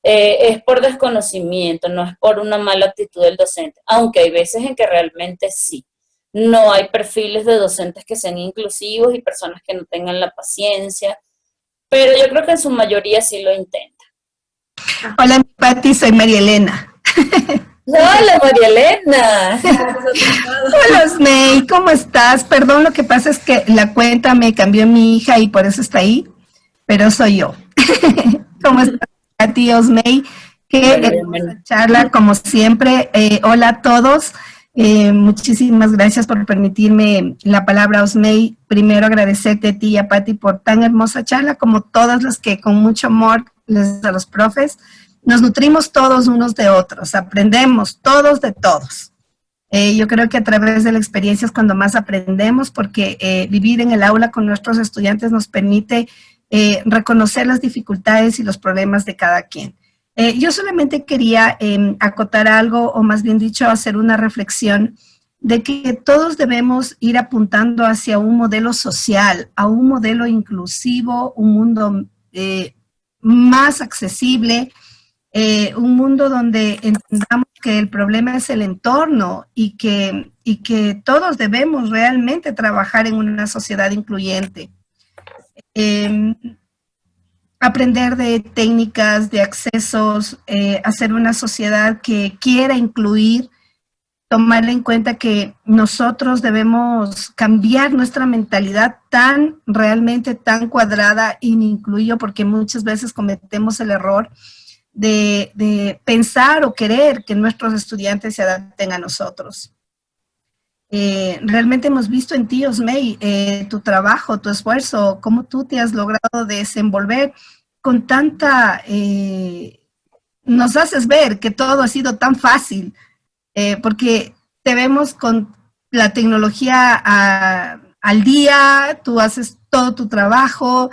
es por desconocimiento, no es por una mala actitud del docente, aunque hay veces en que realmente sí. No hay perfiles de docentes que sean inclusivos y personas que no tengan la paciencia, pero yo creo que en su mayoría sí lo intenta. Hola, Pati, soy María Elena. Hola, María Elena. Hola, Osmey, ¿cómo estás? Perdón, lo que pasa es que la cuenta me cambió mi hija y por eso está ahí, pero soy yo. ¿Cómo estás, Pati, Osmey? Qué hermosa charla, como siempre. Hola a todos. Muchísimas gracias por permitirme la palabra, Osmey. Primero agradecerte a ti y a Pati por tan hermosa charla, como todas las que con mucho amor les a los profes. Nos nutrimos todos unos de otros, aprendemos todos de todos. Yo creo que a través de la experiencia es cuando más aprendemos, porque vivir en el aula con nuestros estudiantes nos permite reconocer las dificultades y los problemas de cada quien. Yo solamente quería acotar algo, o más bien dicho, hacer una reflexión de que todos debemos ir apuntando hacia un modelo social, a un modelo inclusivo, un mundo más accesible, un mundo donde entendamos que el problema es el entorno y que todos debemos realmente trabajar en una sociedad incluyente. Aprender de técnicas, de accesos, hacer una sociedad que quiera incluir, tomar en cuenta que nosotros debemos cambiar nuestra mentalidad realmente tan cuadrada y me incluyo porque muchas veces cometemos el error de pensar o querer que nuestros estudiantes se adapten a nosotros. Realmente hemos visto en ti, Osmey, tu trabajo, tu esfuerzo, cómo tú te has logrado desenvolver con tanta... nos haces ver que todo ha sido tan fácil, porque te vemos con la tecnología al día, tú haces todo tu trabajo,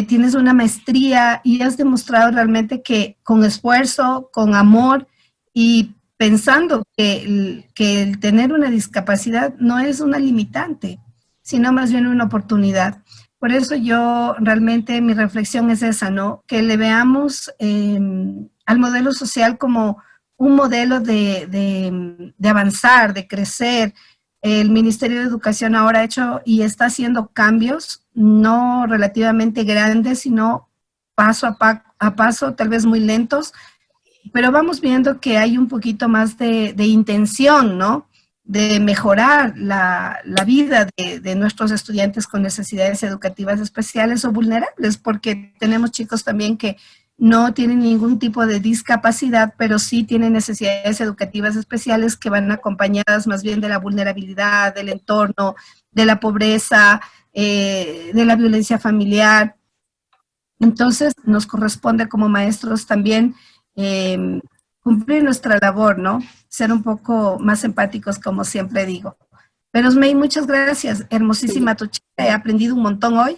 tienes una maestría y has demostrado realmente que con esfuerzo, con amor y pensando que el tener una discapacidad no es una limitante, sino más bien una oportunidad. Por eso yo realmente mi reflexión es esa, ¿no? Que le veamos al modelo social como un modelo de avanzar, de crecer. El Ministerio de Educación ahora ha hecho y está haciendo cambios, no relativamente grandes, sino paso a paso, tal vez muy lentos, pero vamos viendo que hay un poquito más de intención, ¿no? De mejorar la vida de nuestros estudiantes con necesidades educativas especiales o vulnerables, porque tenemos chicos también que no tienen ningún tipo de discapacidad, pero sí tienen necesidades educativas especiales que van acompañadas más bien de la vulnerabilidad, del entorno, de la pobreza, de la violencia familiar. Entonces, nos corresponde como maestros también cumplir nuestra labor, ¿no? Ser un poco más empáticos, como siempre digo. Pero, Osmey, muchas gracias. Hermosísima tu chica. He aprendido un montón hoy.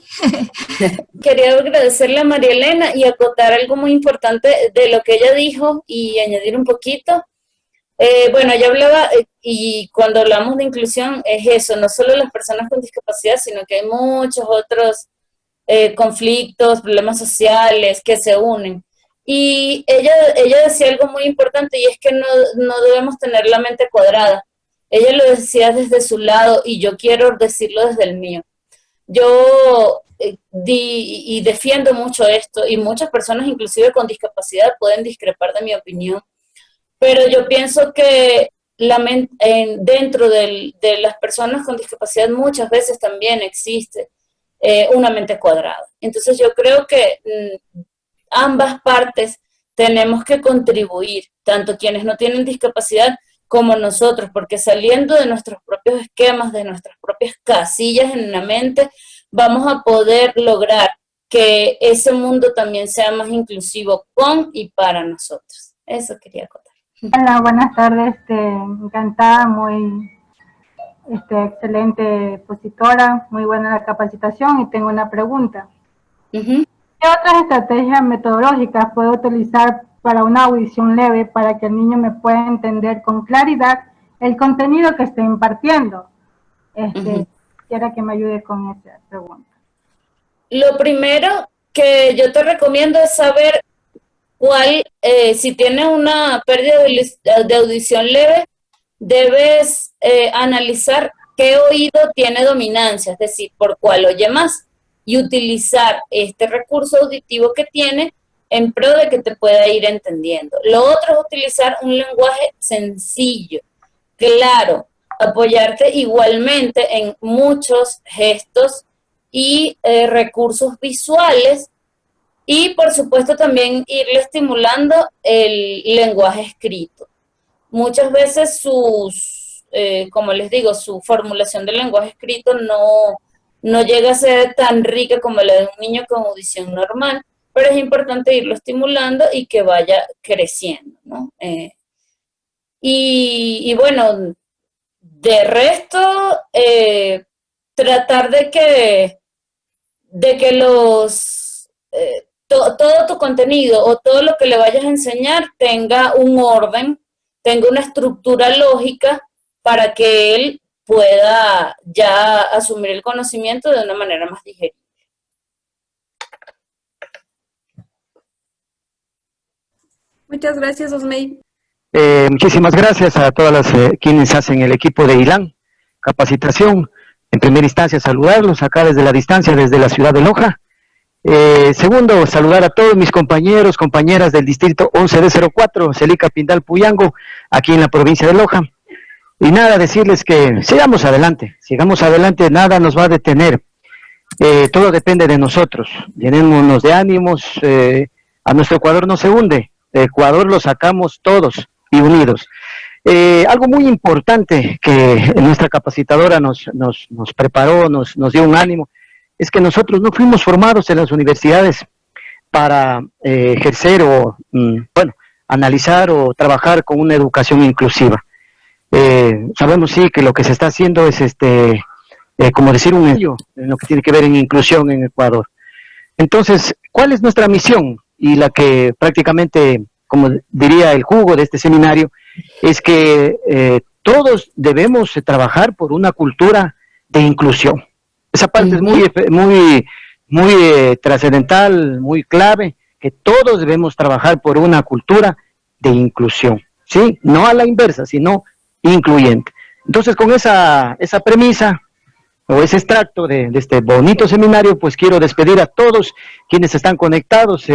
Quería agradecerle a María Elena y acotar algo muy importante de lo que ella dijo y añadir un poquito. Bueno, ella hablaba, y cuando hablamos de inclusión es eso, no solo las personas con discapacidad, sino que hay muchos otros conflictos, problemas sociales que se unen. Y ella decía algo muy importante, y es que no debemos tener la mente cuadrada. Ella lo decía desde su lado y yo quiero decirlo desde el mío. Yo defiendo mucho esto, y muchas personas inclusive con discapacidad pueden discrepar de mi opinión, pero yo pienso que dentro de las personas con discapacidad muchas veces también existe una mente cuadrada. Entonces yo creo que ambas partes tenemos que contribuir, tanto quienes no tienen discapacidad como nosotros, porque saliendo de nuestros propios esquemas, de nuestras propias casillas en la mente, vamos a poder lograr que ese mundo también sea más inclusivo con y para nosotros. Eso quería contar. Hola, buenas tardes, encantada, muy excelente expositora, muy buena la capacitación, y tengo una pregunta. ¿Qué otras estrategias metodológicas puedo utilizar para una audición leve para que el niño me pueda entender con claridad el contenido que estoy impartiendo? Quisiera que me ayude con esa pregunta. Lo primero que yo te recomiendo es saber si tienes una pérdida de audición leve, debes analizar qué oído tiene dominancia, es decir, por cuál oye más, y utilizar este recurso auditivo que tiene en pro de que te pueda ir entendiendo. Lo otro es utilizar un lenguaje sencillo, claro, apoyarte igualmente en muchos gestos y recursos visuales, y por supuesto también irle estimulando el lenguaje escrito. Muchas veces como les digo, su formulación del lenguaje escrito no llega a ser tan rica como la de un niño con audición normal, pero es importante irlo estimulando y que vaya creciendo, ¿no? Y bueno, de resto, tratar de que todo tu contenido o todo lo que le vayas a enseñar tenga un orden, tenga una estructura lógica para que él pueda ya asumir el conocimiento de una manera más digerible. Muchas gracias, Osmey. Muchísimas gracias a todas quienes hacen el equipo de ILAN Capacitación. En primera instancia, saludarlos acá desde la distancia, desde la ciudad de Loja. Segundo, saludar a todos mis compañeros, compañeras del distrito 11D04, Celica Pindal Puyango, aquí en la provincia de Loja. Y nada, decirles que sigamos adelante, nada nos va a detener. Todo depende de nosotros, llenémonos de ánimos, a nuestro Ecuador no se hunde, de Ecuador lo sacamos todos y unidos. Algo muy importante que nuestra capacitadora nos preparó, nos dio un ánimo, es que nosotros no fuimos formados en las universidades para ejercer o, analizar o trabajar con una educación inclusiva. Sabemos sí que lo que se está haciendo es como decir un ello en lo que tiene que ver en inclusión en Ecuador. Entonces, ¿cuál es nuestra misión? Y la que prácticamente, como diría el jugo de este seminario, es que todos debemos trabajar por una cultura de inclusión. Esa parte es muy trascendental, muy clave, que todos debemos trabajar por una cultura de inclusión, ¿sí? No a la inversa, sino incluyente. Entonces, con esa premisa o ese extracto de este bonito seminario, pues quiero despedir a todos quienes están conectados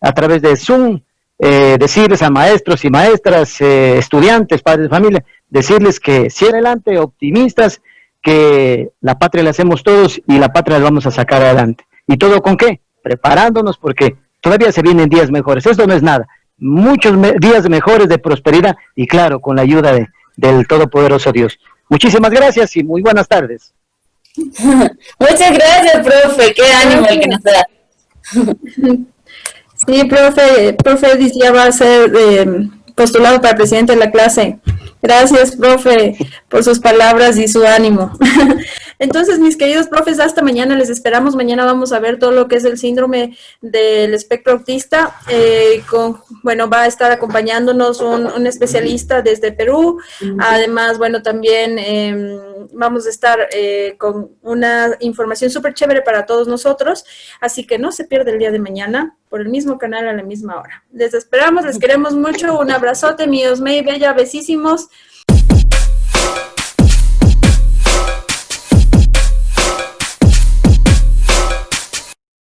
a través de Zoom, decirles a maestros y maestras, estudiantes, padres de familia, decirles que si adelante, optimistas, que la patria la hacemos todos y la patria la vamos a sacar adelante. ¿Y todo con qué? Preparándonos, porque todavía se vienen días mejores. Esto no es nada. Muchos días mejores de prosperidad y claro, con la ayuda del Todopoderoso Dios. Muchísimas gracias y muy buenas tardes. Muchas gracias, profe. Qué ánimo el que nos da. Sí, profe Edis ya va a ser postulado para presidente de la clase. Gracias, profe, por sus palabras y su ánimo. Entonces, mis queridos profes, hasta mañana, les esperamos. Mañana vamos a ver todo lo que es el síndrome del espectro autista. Bueno, va a estar acompañándonos un especialista desde Perú. Además, bueno, también vamos a estar con una información súper chévere para todos nosotros. Así que no se pierda el día de mañana por el mismo canal a la misma hora. Les esperamos, les queremos mucho. Un abrazote, míos, May, bella, besísimos.